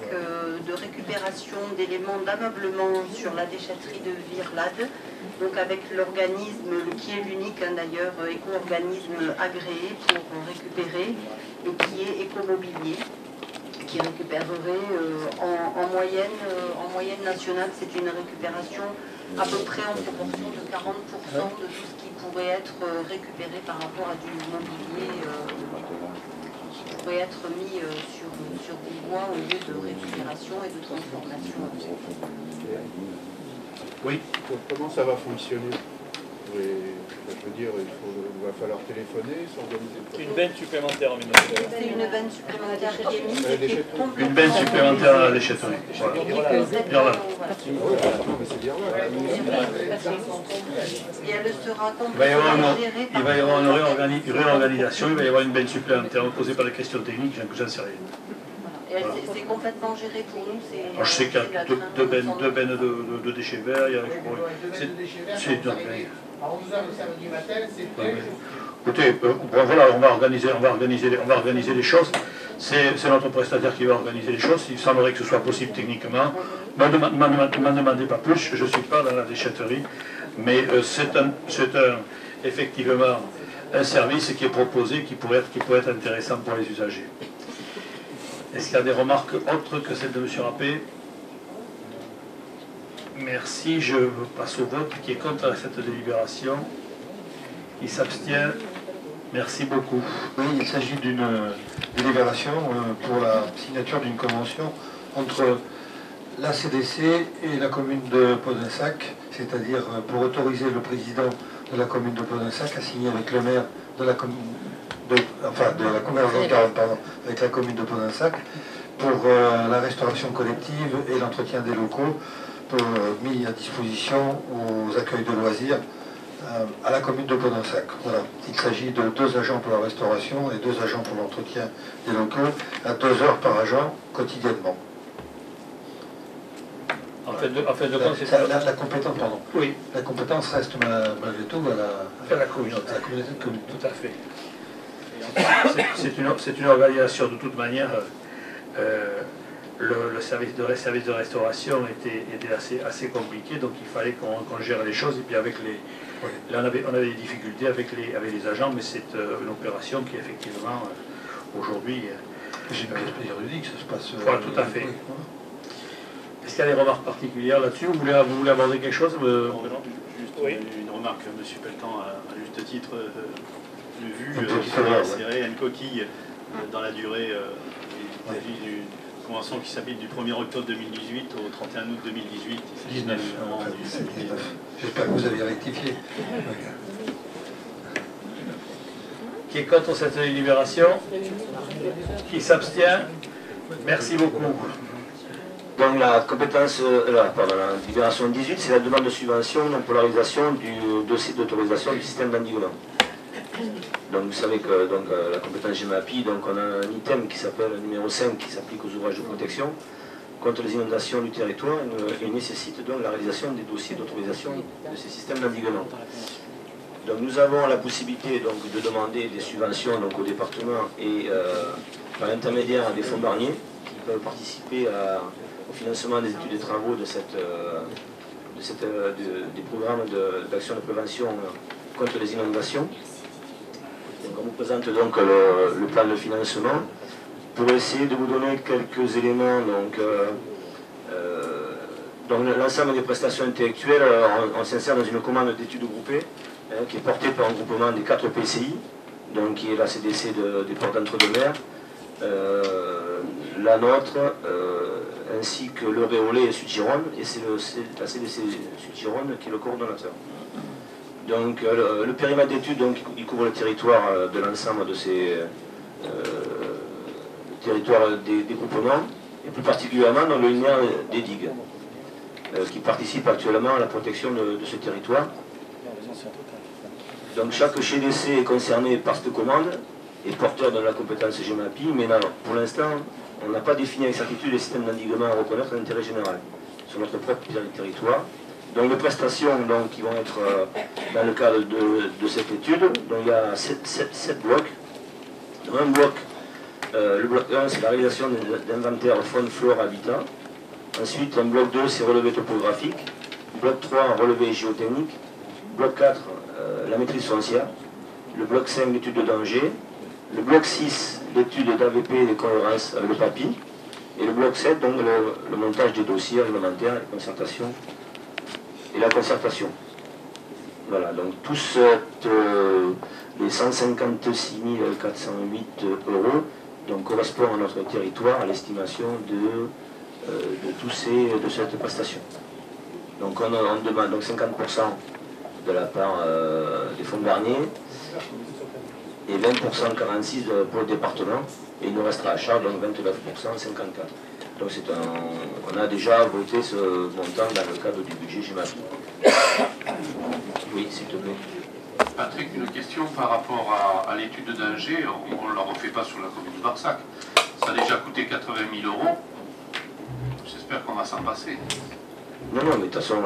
de récupération d'éléments d'ameublement sur la déchetterie de Virlade, donc avec l'organisme, qui est l'unique d'ailleurs, éco-organisme agréé pour récupérer, et qui est Écomobilier, qui récupérerait en moyenne nationale, c'est une récupération à peu près en proportion de 40% de tout ce qui pourrait être récupéré par rapport à du mobilier qui pourrait être mis sur des voies au lieu de récupération et de transformation. Oui. Comment ça va fonctionner? Je veux dire, il va falloir téléphoner, s'organiser. Une benne supplémentaire en C'est une benne supplémentaire qui est mise. Une benne supplémentaire à la déchetterie. Voilà. Et elle sera il va y avoir une réorganisation, il va y avoir une benne supplémentaire posée par les questions techniques, j'en sais rien. Et c'est complètement géré pour nous. Je sais qu'il y a deux bennes de déchets verts. C'est deux bennes. Écoutez, voilà, on va organiser les choses. C'est notre prestataire qui va organiser les choses. Il semblerait que ce soit possible techniquement. Ne m'en demandez pas plus, je ne suis pas dans la déchetterie. Mais c'est effectivement un service qui est proposé, qui pourrait être intéressant pour les usagers. Est-ce qu'il y a des remarques autres que celles de M. Rappé? Merci, je passe au vote. Qui est contre cette délibération? Qui s'abstient? Merci beaucoup. Oui, il s'agit d'une délibération pour la signature d'une convention entre la CDC et la commune de Podensac, c'est-à-dire pour autoriser le président de la commune de Podensac à signer avec le maire de la commune de la convergence avec la commune de Podensac pour la restauration collective et l'entretien des locaux mis à disposition aux accueils de loisirs à la commune de Podensac. Voilà. Il s'agit de 2 agents pour la restauration et 2 agents pour l'entretien des locaux à 2 heures par agent quotidiennement. La compétence, pardon. Oui. La compétence reste malgré tout à la communauté de communes. Tout à fait. C'est une organisation de toute manière. Le service de restauration était assez compliqué, donc il fallait qu'on gère les choses. Et puis avec les, là on avait des difficultés avec les agents, mais c'est une opération qui effectivement aujourd'hui. J'ai une pièce juridique, ça se passe. Voilà, tout à fait. Est-ce qu'il y a des remarques particulières là-dessus? Vous voulez aborder quelque chose? Juste une remarque, M. Pelletan a à juste titre vu insérer une coquille dans la durée vis-à-vis d'une convention qui s'applique du 1er octobre 2018 au 31 août 2018. 19. J'espère que vous avez rectifié. Qui est contre cette délibération? Qui s'abstient? Merci beaucoup. Donc la compétence, la délibération 18, c'est la demande de subvention non polarisation du dossier d'autorisation du système d'endiguement. Donc vous savez que la compétence GEMAPI, donc on a un item qui s'appelle numéro 5 qui s'applique aux ouvrages de protection contre les inondations du territoire et nécessite donc la réalisation des dossiers d'autorisation de ces systèmes d'endiguement. Donc nous avons la possibilité donc, de demander des subventions donc, au département et par l'intermédiaire des fonds Barnier. peuvent participer au financement des études et travaux des programmes d'action de prévention contre les inondations. Donc, on vous présente donc le plan de financement. Pour essayer de vous donner quelques éléments, donc l'ensemble des prestations intellectuelles, on s'insère dans une commande d'études groupées qui est portée par un groupement des 4 PCI, donc qui est la CDC des Ports d'Entre-deux-Mers, la nôtre, ainsi que le Réolais et Sud-Gironde, et c'est la CDC Sud-Gironde qui est le coordonnateur. Donc le périmètre d'études, il couvre le territoire de l'ensemble de ces territoires des groupements, et plus particulièrement dans le linéaire des digues, qui participent actuellement à la protection de ce territoire. Donc chaque CDC est concerné par cette commande, est porteur de la compétence GEMAPI, mais non, pour l'instant, on n'a pas défini avec certitude les systèmes d'endiguement à reconnaître d'intérêt général sur notre propre territoire. Donc les prestations qui vont être dans le cadre de cette étude, donc il y a 7 blocs. Dans un bloc, le bloc 1, c'est la réalisation d'inventaire faune, flore, habitat. Ensuite, un bloc 2, c'est relevé topographique. Bloc 3, relevé géotechnique. Bloc 4, la maîtrise foncière. Le bloc 5, l'étude de danger. Le bloc 6, l'étude d'AVP et des cohérences avec le PAPI. Et le bloc 7, donc le montage des dossiers réglementaires, les concertations et la concertation. Voilà, donc tous les 156 408 euros donc, correspondent à notre territoire, à l'estimation de cette prestation. Donc on demande donc 50% de la part des fonds Barnier et 20% 46 pour le département, et il nous restera à charge donc 29% 54. Donc on a déjà voté ce montant dans le cadre du budget GEMAPI. Oui, s'il te plaît. Patrick, une question par rapport à l'étude de danger. On ne la refait pas sur la commune de Barsac. Ça a déjà coûté 80 000 euros. J'espère qu'on va s'en passer. Non, mais de toute façon,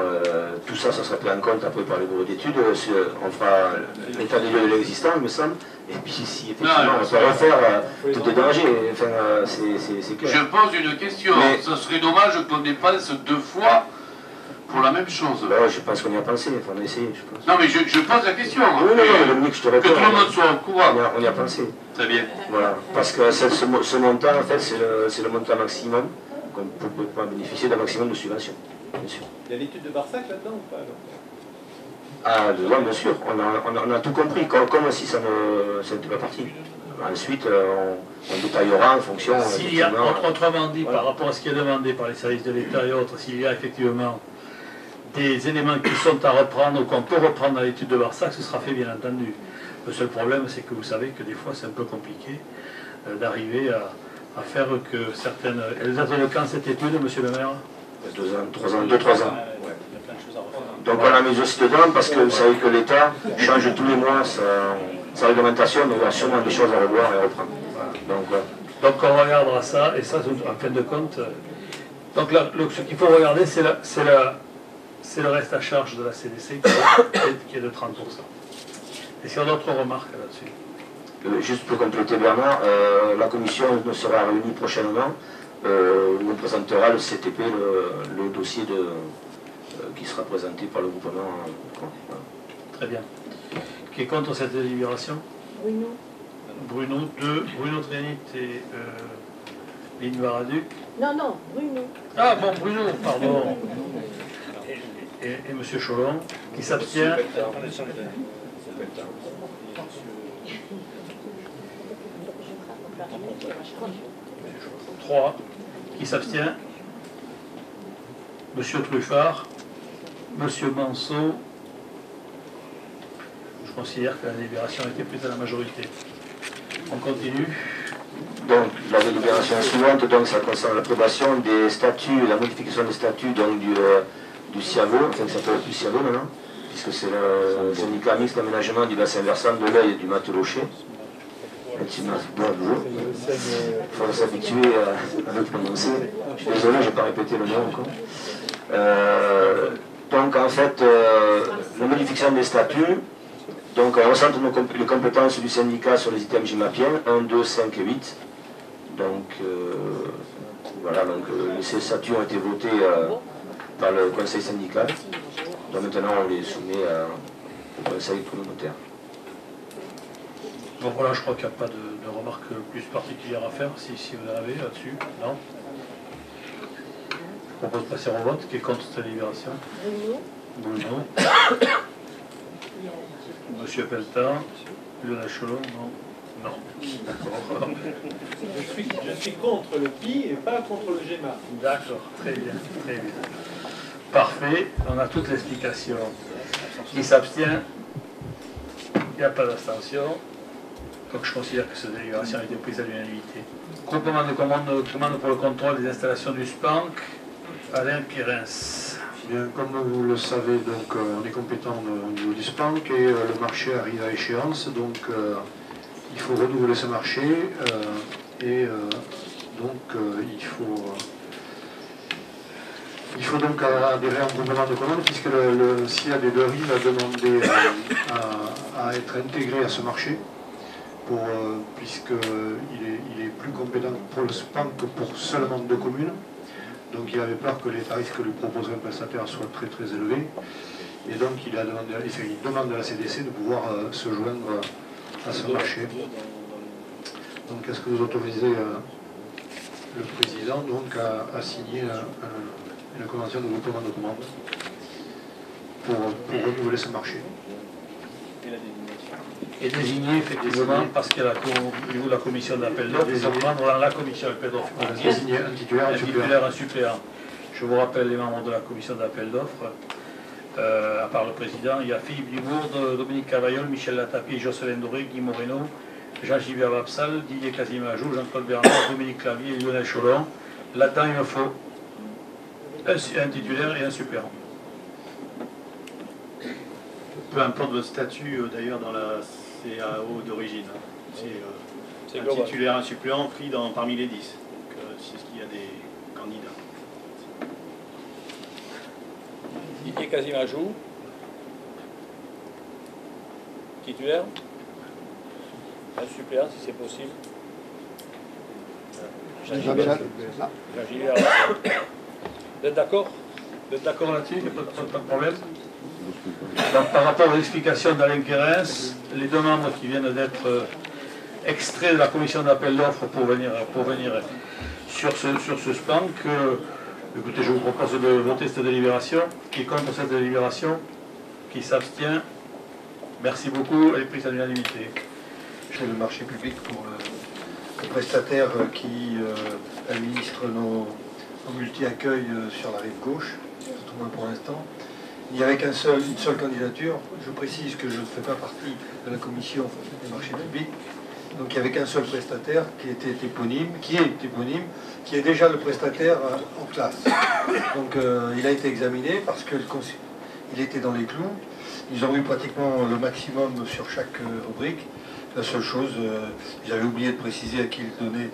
tout ça, ça sera pris en compte après par les bureaux d'études. On fera l'état des lieux de l'existant, il me semble. Et puis, si effectivement on peut refaire tout les dangers, enfin, c'est clair. Je pose une question. Mais ce serait dommage qu'on dépense 2 fois pour la même chose. Ben, je pense qu'on y a pensé, il faut en essayer, je pense. Non, mais je pose la question. Oui, non, Dominique, je te réponds. Que tout le monde soit au courant. On y a pensé. Très bien. Voilà, parce que ce montant, en fait, c'est le montant maximum qu'on peut pas bénéficier d'un maximum de subventions. Bien sûr. Il y a l'étude de Barsac là-dedans ou pas? Ah, dedans, bien sûr. On a tout compris, comme si ça n'était pas parti. Ensuite, on détaillera en fonction... S'il y a, autrement dit, par rapport à ce qui est demandé par les services de l'État et autres, s'il y a effectivement des éléments qui sont à reprendre ou qu'on peut reprendre dans l'étude de Barsac, ce sera fait, bien entendu. Le seul problème, c'est que vous savez que des fois, c'est un peu compliqué d'arriver à faire que certaines... Elle date de quand cette étude, monsieur le maire? 2 ans, 3 ans. Donc on a mis aussi dedans parce que vous savez que l'État change tous les mois sa réglementation, mais il y a sûrement des choses à revoir et à reprendre. Donc on regardera ça, et ça, en fin de compte... Donc là, ce qu'il faut regarder, c'est le reste à charge de la CDC qui est de 30%. Est-ce qu'il y a d'autres remarques là-dessus? Juste pour compléter Bernard, la commission ne sera réunie prochainement. On présentera le CTP, le dossier qui sera présenté par le groupement. Très bien. Qui est contre cette délibération? Bruno. Bruno 2, Bruno Trénit et Lynn Varaduc. Non, Bruno. Ah bon, Bruno, pardon. Et M. Cholon, qui s'abstient. 3, qui s'abstient. Monsieur Truffard, Monsieur Manceau. Je considère que la délibération a été prise à la majorité. On continue. Donc, la délibération suivante, donc, ça concerne l'approbation des statuts, la modification des statuts donc, du CIAVO, enfin, ça s'appelle plus CIAVO maintenant, puisque c'est le syndicat mixte d'aménagement du bassin versant de l'Œil et du Matelocher. Il faut s'habituer à le prononcer. Je suis désolé, je n'ai pas répété le nom encore. Donc en fait, la modification des statuts, donc on recentre les compétences du syndicat sur les items GEMAPiens, 1, 2, 5 et 8. Donc Voilà, donc ces statuts ont été votés par le conseil syndical. Donc maintenant on les soumet au conseil communautaire. Bon voilà, je crois qu'il n'y a pas de remarques plus particulières à faire, si vous en avez là-dessus. Non. Je propose de passer au vote. Qui est contre cette délibération? Bruno. Monsieur Pelletan. Lionel Cholon, non. Non. D'accord. Je suis contre le PI et pas contre le GEMA. D'accord, très bien, très bien. Parfait, on a toute l'explication. Qui s'abstient? Il n'y a pas d'abstention. Donc je considère que cette délibération a été prise à l'unanimité. Groupement de commande pour le contrôle des installations du SPANC, Alain Pirens. Bien, comme vous le savez, donc, on est compétent au niveau du SPANC et le marché arrive à échéance, donc il faut renouveler ce marché il faut donc adhérer à un groupement de commande puisque le SIA des Deux-Rives a demandé à être intégré à ce marché puisqu'il est plus compétent pour le SPANC que pour seulement 2 communes. Donc il avait peur que les tarifs que lui proposerait un prestataire soient très très élevés. Et donc il demande à la CDC de pouvoir se joindre à ce marché. Donc est-ce que vous autorisez le président donc, à signer une convention de groupement de commande pour renouveler ce marché? Et désigner effectivement, parce qu'il y a au niveau de la commission d'appel d'offres, ils vont prendre dans la commission d'appel d'offres. Désigner un titulaire, un suppléant. Je vous rappelle les membres de la commission d'appel d'offres. À part le président, il y a Philippe Dubourg, Dominique Cavaillol, Michel Latapi, Jocelyn Doré, Guy Moreno, Jean-Gilbert Vapsal, Didier Casimajou, Jean-Claude Bernard, Dominique Clavier et Lionel Cholon. Là-dedans, il me faut un titulaire et un suppléant. Peu importe votre statut d'ailleurs dans la CAO d'origine. C'est un titulaire, un suppléant pris parmi les 10. Donc c'est ce qu'il y a des candidats. Didier Casimajou. Titulaire. Un suppléant si c'est possible. Jean-Gilbert. Vous êtes d'accord? Vous êtes d'accord là-dessus? Il n'y a pas de problème? Donc, par rapport aux explications d'Alain Pirens, les deux membres qui viennent d'être extraits de la commission d'appel d'offres pour venir sur ce SPANC, écoutez, je vous propose de voter cette délibération. Qui est contre cette délibération? Qui s'abstient? Merci beaucoup, elle est prise à l'unanimité. C'est le marché public pour le prestataire qui administre nos multi-accueils sur la rive gauche, tout au moins pour l'instant. Il n'y avait une seule candidature. Je précise que je ne fais pas partie de la commission des marchés publics. Donc il n'y avait qu'un seul prestataire qui est éponyme, qui est déjà le prestataire en classe. Donc il a été examiné parce qu'il était dans les clous. Ils ont eu pratiquement le maximum sur chaque rubrique. La seule chose, ils avaient oublié de préciser à qui ils donnaient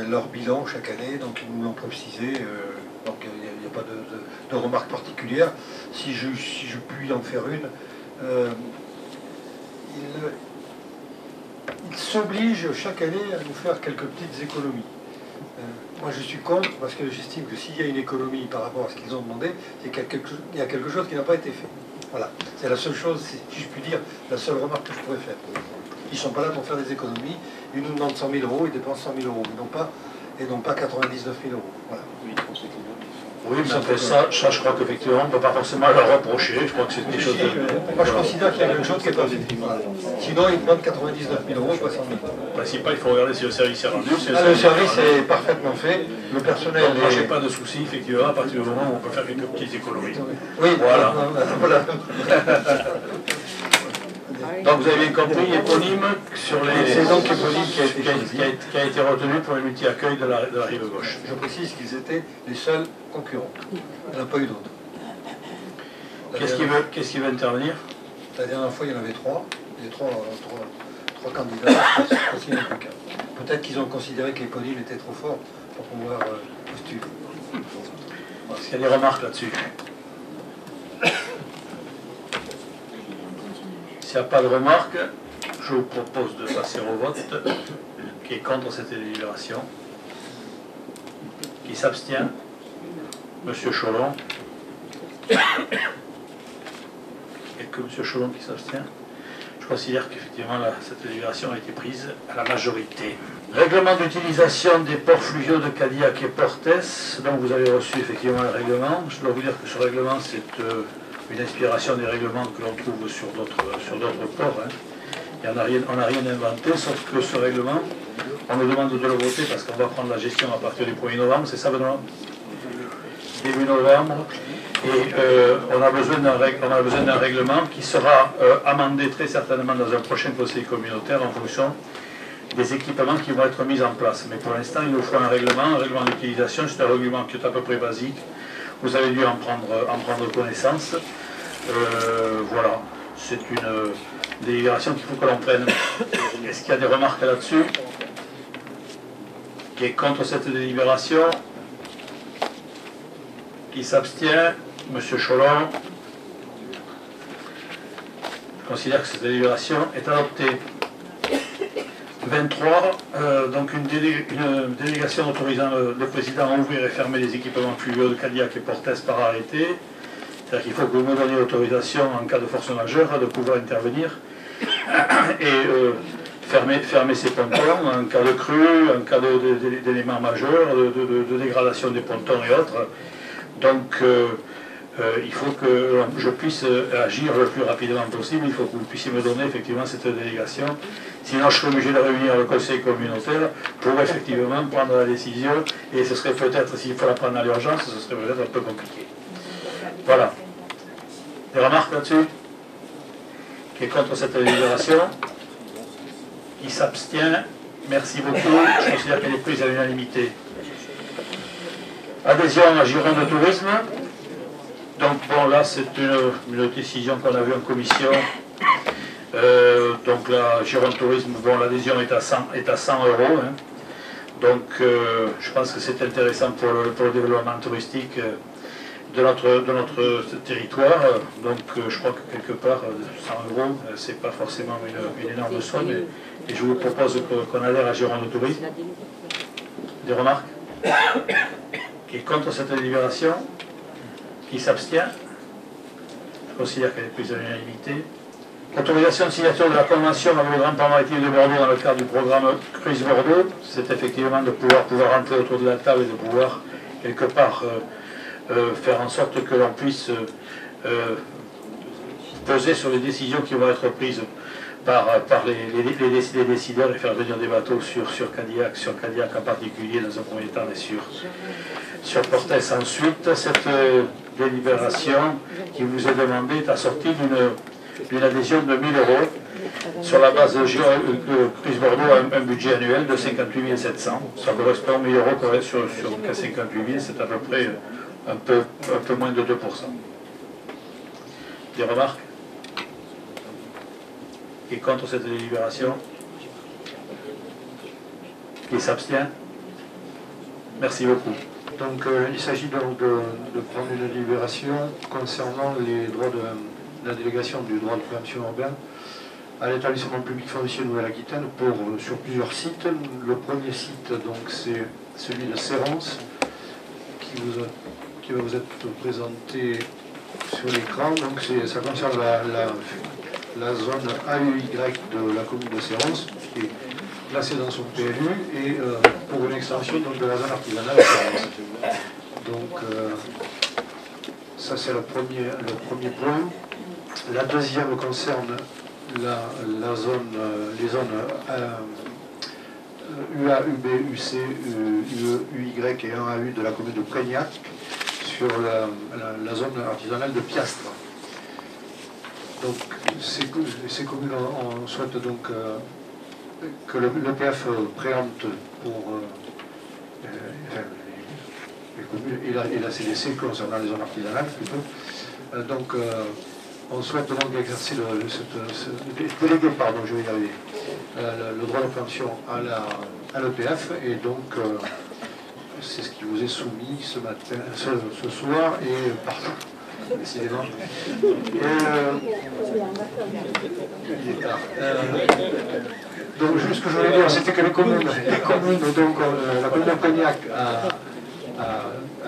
leur bilan chaque année, donc ils nous l'ont précisé. Donc il n'y a pas de remarque particulière. Si je puis en faire une, il s'oblige chaque année à nous faire quelques petites économies. Moi je suis contre parce que j'estime que s'il y a une économie par rapport à ce qu'ils ont demandé, c'est qu'il y a quelque chose qui n'a pas été fait. Voilà, c'est la seule chose, si je puis dire, la seule remarque que je pourrais faire. Ils ne sont pas là pour faire des économies, ils nous demandent 100 000 euros, ils dépensent 100 000 euros, et non pas 99 000 euros. Voilà. Oui, mais après ça, je crois qu'effectivement, on ne peut pas forcément leur reprocher. Je crois que c'est quelque chose de... Moi, je considère qu'il y a quelque chose qui n'est pas fait. Sinon, ils demandent 99 000 euros, pas 100 000. Le principal, il faut regarder si le service est rendu. Le service est parfaitement fait. Le personnel donc, moi, je n'ai pas de souci, effectivement, à partir du moment où on peut faire quelques petites économies. Oui, voilà. Voilà. Donc, vous avez bien compris, éponyme sur les... C'est donc éponyme qui a été retenu pour le multi-accueil de la rive gauche. Je précise qu'ils étaient les seuls concurrents. Il n'y en a pas eu d'autres. Qu'est-ce qui veut intervenir? La dernière fois, il y en avait 3. Il y avait trois candidats. Il n'y en a plus qu'un. Peut-être qu'ils ont considéré que l'éponyme était trop fort pour pouvoir postuler. Est-ce qu'il y a des remarques là-dessus? S'il n'y a pas de remarques, je vous propose de passer au vote. Qui est contre cette délibération? Qui s'abstient? Monsieur Cholon. Et que Monsieur Cholon qui s'abstient. Je considère qu'effectivement cette délibération a été prise à la majorité. Règlement d'utilisation des ports fluviaux de Cadillac et Portes. Donc vous avez reçu effectivement le règlement. Je dois vous dire que ce règlement, c'est une inspiration des règlements que l'on trouve sur d'autres ports. Hein. Et on n'a rien inventé, sauf que ce règlement, on nous demande de le voter parce qu'on va prendre la gestion à partir du 1er novembre, c'est ça Benoît? Début novembre. Et on a besoin d'un règlement qui sera amendé très certainement dans un prochain conseil communautaire en fonction des équipements qui vont être mis en place. Mais pour l'instant, il nous faut un règlement d'utilisation. C'est un règlement qui est à peu près basique. Vous avez dû en prendre connaissance. Voilà, c'est une délibération qu'il faut que l'on prenne. Est-ce qu'il y a des remarques là-dessus? Qui est contre cette délibération? Qui s'abstient? Monsieur Cholon. Je considère que cette délibération est adoptée. 23, donc une délégation autorisant le président à ouvrir et fermer les équipements fluviaux de Cadillac et Portes par arrêté. C'est-à-dire qu'il faut que vous me donniez l'autorisation en cas de force majeure de pouvoir intervenir et fermer ces pontons en cas de crue, en cas d'éléments majeurs, de dégradation des pontons et autres. Donc il faut que je puisse agir le plus rapidement possible. Il faut que vous puissiez me donner effectivement cette délégation. Sinon, je serai obligé de réunir le conseil communautaire pour effectivement prendre la décision. Et ce serait peut-être, s'il faut la prendre à l'urgence, ce serait peut-être un peu compliqué. Voilà. Des remarques là-dessus? Qui est contre cette délibération? Qui s'abstient? Merci beaucoup. Je considère qu'elle est prise à l'unanimité. Adhésion à Gironde Tourisme. Donc bon, là c'est une décision qu'on a vue en commission. Donc la Gironde Tourisme, bon, l'adhésion est à 100 €. Hein. Donc je pense que c'est intéressant pour le développement touristique de notre territoire. Donc je crois que quelque part 100 €, c'est pas forcément une énorme somme. Et je vous propose qu'on adhère à Gironde Tourisme. Des remarques? Qui est contre cette délibération? Qui s'abstient? Je considère qu'elle est prise à l'unanimité. Autorisation de signature de la convention avec le Grand Port Maritime de Bordeaux dans le cadre du programme Cruise Bordeaux. C'est effectivement de pouvoir rentrer autour de la table et de pouvoir quelque part faire en sorte que l'on puisse peser sur les décisions qui vont être prises par les décideurs et faire venir des bateaux sur Cadillac en particulier dans un premier temps et sur Portes ensuite. Cette délibération qui vous est demandée est assortie d'une adhésion de 1 000 € sur la base de Cruise Bordeaux a un budget annuel de 58 700. Ça correspond à 1 000 € sur 58 000, c'est à peu près un peu moins de 2%. Des remarques? Qui est contre cette délibération? Qui s'abstient? Merci beaucoup. Donc il s'agit donc de prendre une délibération concernant les droits de la délégation du droit de préemption urbain à l'établissement public foncier Nouvelle-Aquitaine sur plusieurs sites. Le premier site, donc, c'est celui de Sérence, qui va vous être présenté sur l'écran. Donc ça concerne la zone AUY de la commune de Sérence, qui est placée dans son PLU, et pour une extension donc, de la zone artisanale de Sérence. Donc ça c'est le premier point. La deuxième concerne les zones UA, UB, UC, UE, UY et 1AU de la commune de Prégnac sur la zone artisanale de Piastre. Donc ces communes, on souhaite donc que l'EPF préempte pour les communes et la CDC concernant les zones artisanales plutôt. Donc on souhaite donc exercer déléguer, je vais y arriver, le droit de préemption à l'EPF, et donc c'est ce qui vous est soumis ce matin, ce soir et partout, décidément. Il est tard. Donc juste ce que je voulais dire, c'était que les communes donc la commune de Prégnac a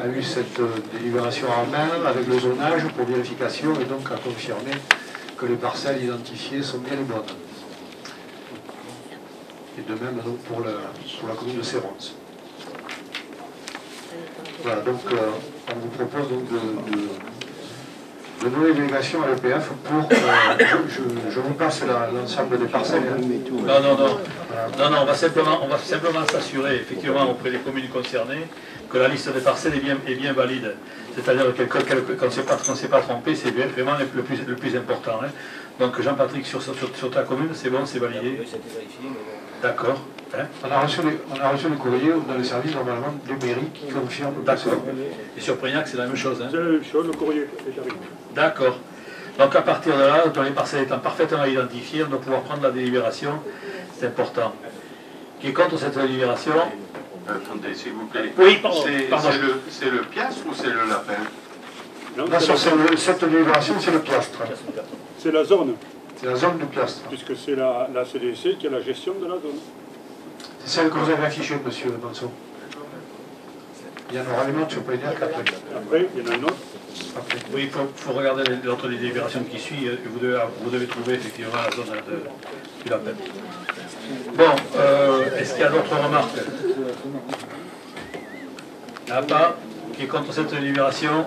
a eu cette délibération en main avec le zonage pour vérification et donc a confirmé que les parcelles identifiées sont bien les bonnes. Et de même donc, pour la commune de Sérons. Voilà, donc on vous propose donc de donner délégation à l'EPF pour... je vous passe l'ensemble des parcelles. Non, on va simplement s'assurer, effectivement, auprès des communes concernées, que la liste des parcelles est bien valide. C'est-à-dire qu'on ne s'est pas trompé, c'est vraiment le plus important. Hein. Donc Jean-Patrick, sur ta commune, c'est bon, c'est validé. D'accord. Hein. On a reçu le courrier dans le service normalement de mairie qui confirme. D'accord. Et sur Prégnac, c'est la même chose. Hein. C'est la même chose, le courrier est arrivé. D'accord. Donc à partir de là, dans les parcelles étant parfaitement identifiées, on doit pouvoir prendre la délibération. C'est important. Qui est contre cette délibération? Attendez, s'il vous plaît. Oui, pardon. C'est le piastre ou c'est le lapin? Non, cette délibération, c'est le piastre. C'est la zone. C'est la zone du piastre. Puisque c'est la CDC qui a la gestion de la zone. C'est celle que vous avez affichée, monsieur Manson. Il y en aura une autre sur Prégnac après. Après, il y en a une autre. Après. Oui, il faut regarder l'autre délibération qui suit. Vous devez trouver effectivement la zone du lapin. Bon, est-ce qu'il y a d'autres remarques? Il n'y en a pas. Qui est contre cette délibération?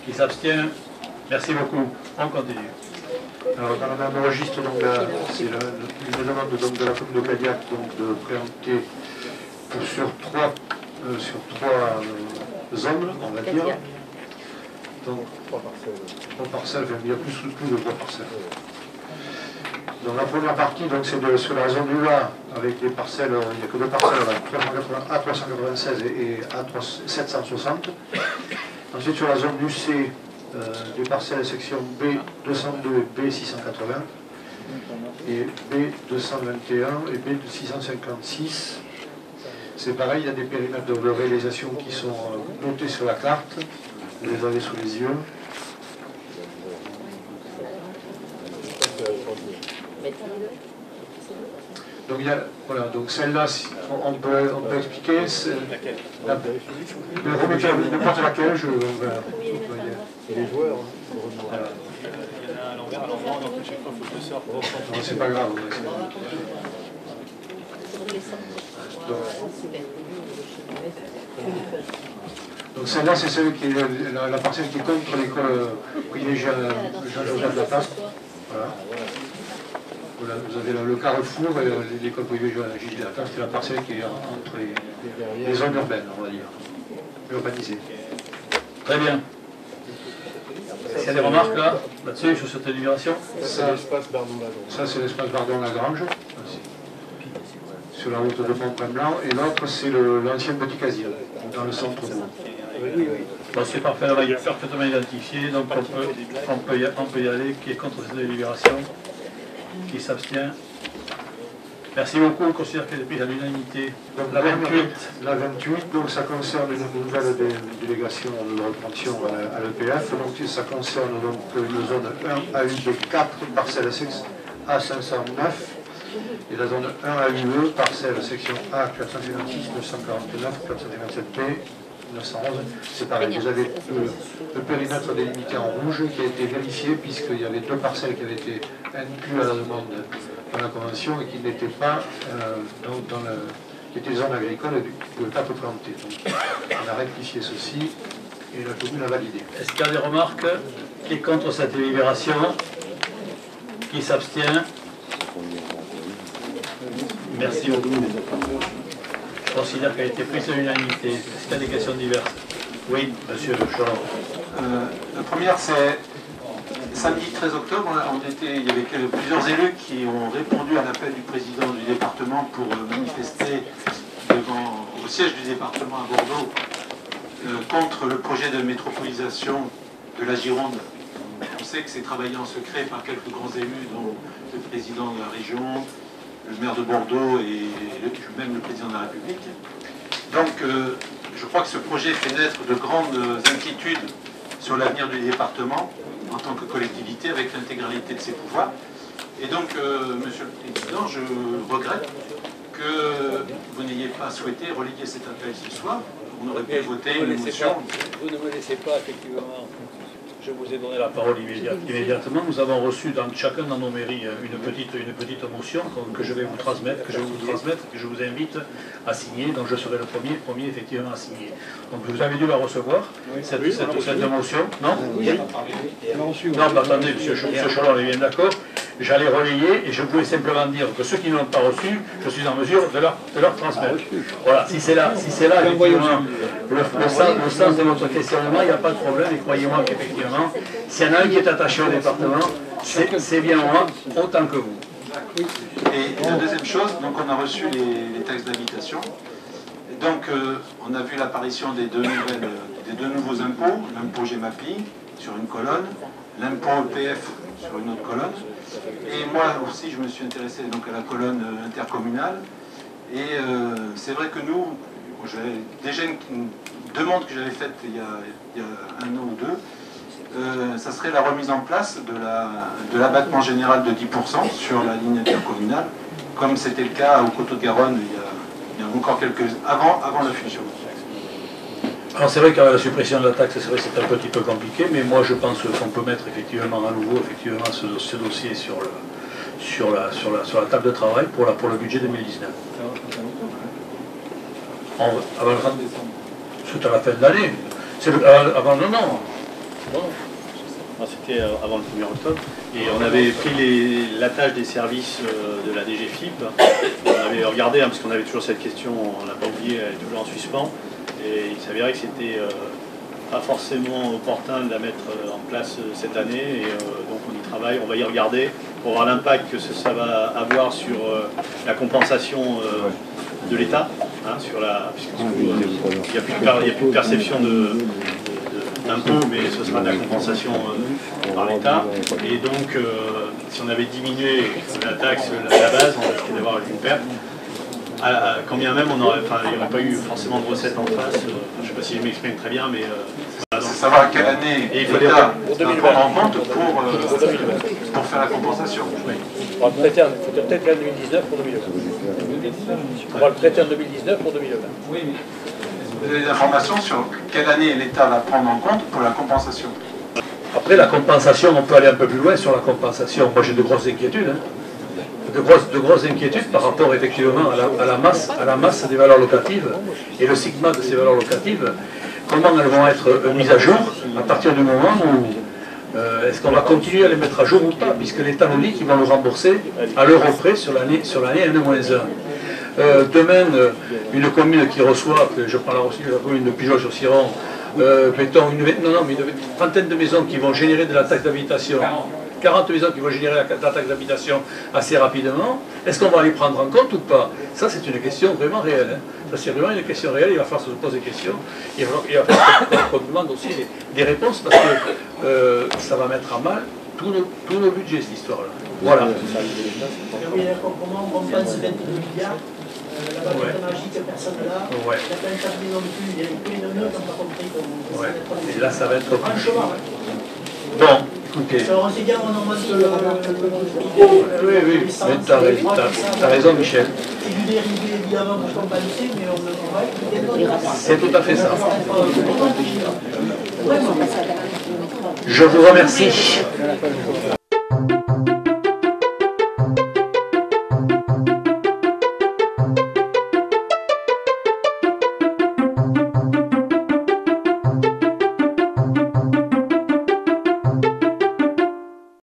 Qui s'abstient? Merci beaucoup. On continue. Alors, dans le même registre, c'est une demande donc, de la commune de Cadillac de présenter sur trois zones, on va dire. Donc, trois parcelles, il y a plus de 3 parcelles. Donc, la première partie, c'est sur la zone du A, avec des parcelles, il n'y a que 2 parcelles, A396 et A760. Ensuite, sur la zone du C, des parcelles section B202 et B680 et B221 et B656. C'est pareil, il y a des périmètres de réalisation qui sont notés sur la carte. Vous les avez sous les yeux. Donc, voilà, donc celle-là, on peut expliquer. Remettez n'importe laquelle, Et les joueurs. Il y en a à l'envers, donc à chaque fois, il faut que je sorte. Non, c'est pas grave. Donc celle-là, c'est celle qui est la parcelle qui est contre l'école privée Jean-Joseph Laplace. Voilà. Voilà, vous avez le carrefour et l'école privée Jean-Joseph Laplace, c'est la parcelle qui est entre les zones urbaines, on va dire, urbanisées. Très bien. Est-ce qu'il y a des remarques là-dessus, sur cette délibération? Ça, c'est l'espace Bardon-Lagrange. Ça, c'est l'espace Bardon-Lagrange, sur la route de Pont-Blanc, et l'autre, c'est l'ancien Petit Casier, dans le centre-bourg. Bon, c'est parfait, là, il est parfaitement identifié, donc on peut y aller. Qui est contre cette délibération? Qui s'abstient? Merci beaucoup, on considère qu'elle est prise à l'unanimité. La 28, donc ça concerne une nouvelle délégation de représentation à l'EPF. Donc ça concerne donc une zone 1 à U de 4 parcelles A509 et la zone 1 à UE, parcelle section A 456, 949, 457B, 911. C'est pareil, vous avez le périmètre délimité en rouge qui a été vérifié puisqu'il y avait 2 parcelles qui avaient été incluses à la demande dans la convention et qui n'étaient pas qui étaient zones agricoles et qui ne pouvaient pas être présentées. Donc on a rectifié ceci et la commune a validé. Est-ce qu'il y a des remarques? Qui est contre cette délibération? Qui s'abstient? Merci beaucoup. Je considère qu'elle a été prise à l'unanimité. Est-ce qu'il y a des questions diverses? Oui, monsieur Cholon. La première, c'est samedi 13 octobre, il y avait plusieurs élus qui ont répondu à l'appel du président du département pour manifester au siège du département à Bordeaux contre le projet de métropolisation de la Gironde. On sait que c'est travaillé en secret par quelques grands élus, dont le président de la région, le maire de Bordeaux et même le président de la République. Donc je crois que ce projet fait naître de grandes inquiétudes sur l'avenir du département en tant que collectivité avec l'intégralité de ses pouvoirs. Et donc, Monsieur le Président, je regrette que vous n'ayez pas souhaité relayer cet appel ce soir. on aurait pu voter une motion. Vous ne me laissez pas, effectivement. Je vous ai donné la parole immédiatement. Nous avons reçu chacun dans nos mairies une petite motion que je vais vous transmettre, que je vous invite à signer. Donc je serai le premier effectivement à signer. Donc vous avez dû la recevoir, cette motion, non? Oui. Non, mais attendez, M. Chalon est bien d'accord. J'allais relayer et je voulais simplement dire que ceux qui ne l'ont pas reçu, je suis en mesure de leur transmettre. Voilà, si c'est là, effectivement, le sens de votre questionnement, il n'y a pas de problème, et croyez-moi qu'effectivement, s'il y en a un qui est attaché au département, c'est bien moi, autant que vous. Et la deuxième chose, donc on a reçu les taxes d'habitation. Donc on a vu l'apparition des deux nouveaux impôts, l'impôt GEMAPI sur une colonne, l'impôt EPF sur une autre colonne. Et moi aussi, je me suis intéressé donc à la colonne intercommunale. Et c'est vrai que nous, j'avais déjà une demande que j'avais faite il y a un an ou deux. Ça serait la remise en place de l'abattement général de 10% sur la ligne intercommunale, comme c'était le cas au Coteau-de-Garonne il y a encore avant la fusion. Alors c'est vrai qu'avec la suppression de la taxe, c'est vrai que c'est un petit peu compliqué, mais moi je pense qu'on peut mettre effectivement à nouveau ce dossier sur la table de travail pour le budget 2019. C'est à la fin de l'année. Avant le an. C'était avant le 1er octobre. Et on avait pris la tâche des services de la DGFIP. On avait regardé, parce qu'on avait toujours cette question, on l'a pas oublié, elle est toujours en suspens. Et il s'avérait que c'était pas forcément opportun de la mettre en place cette année. Et donc on y travaille, on va y regarder pour voir l'impact que ça va avoir sur la compensation de l'État. Hein, puisqu'il n'y a plus de perception d'impôt, mais ce sera de la compensation par l'État. Et donc, si on avait diminué la taxe, la base, on risquait d'avoir une perte. Quand bien même, il n'y aurait pas eu forcément de recettes en face. Je ne sais pas si je m'exprime très bien, mais... c'est savoir à quelle année l'État va prendre en compte pour faire la compensation. Oui. On va le prêter en 2019 pour 2020. On va le prêter en 2019 pour 2020. Oui, mais... Vous avez des informations sur quelle année l'État va prendre en compte pour la compensation? Après, la compensation, on peut aller un peu plus loin sur la compensation. Moi, j'ai de grosses inquiétudes. De grosses inquiétudes par rapport effectivement à la masse des valeurs locatives et le sigma de ces valeurs locatives. Comment elles vont être mises à jour à partir du moment où est-ce qu'on va continuer à les mettre à jour ou pas, puisque l'État nous dit qu'ils vont nous rembourser à l'euro près sur l'année N-1. Demain, une commune qui reçoit, je prends la commune de Pigeon-sur-Ciron, mettons une trentaine de maisons qui vont générer de la taxe d'habitation, 40 maisons qui vont générer la taxe d'habitation assez rapidement, est-ce qu'on va les prendre en compte ou pas? Ça, c'est une question vraiment réelle. Hein. Ça, c'est vraiment une question réelle, il va falloir se poser des questions. Il va falloir qu'on demande aussi des réponses, parce que ça va mettre à mal tous nos budgets, cette histoire-là. Voilà. Comment on compense 22 milliards la baguette magique, personne là. Ouais. Il y a plein de tables non plus, il y a une neuf, on n'a pas compris qu'on... Ouais. Et là, ça va être... Franchement, bon, écoutez... Alors, on sait bien, on augmente le... Oui, mais t'as raison, Michel. C'est du dérivé, évidemment, pour compenser, mais on le travaille. C'est tout à fait ça. Je vous remercie.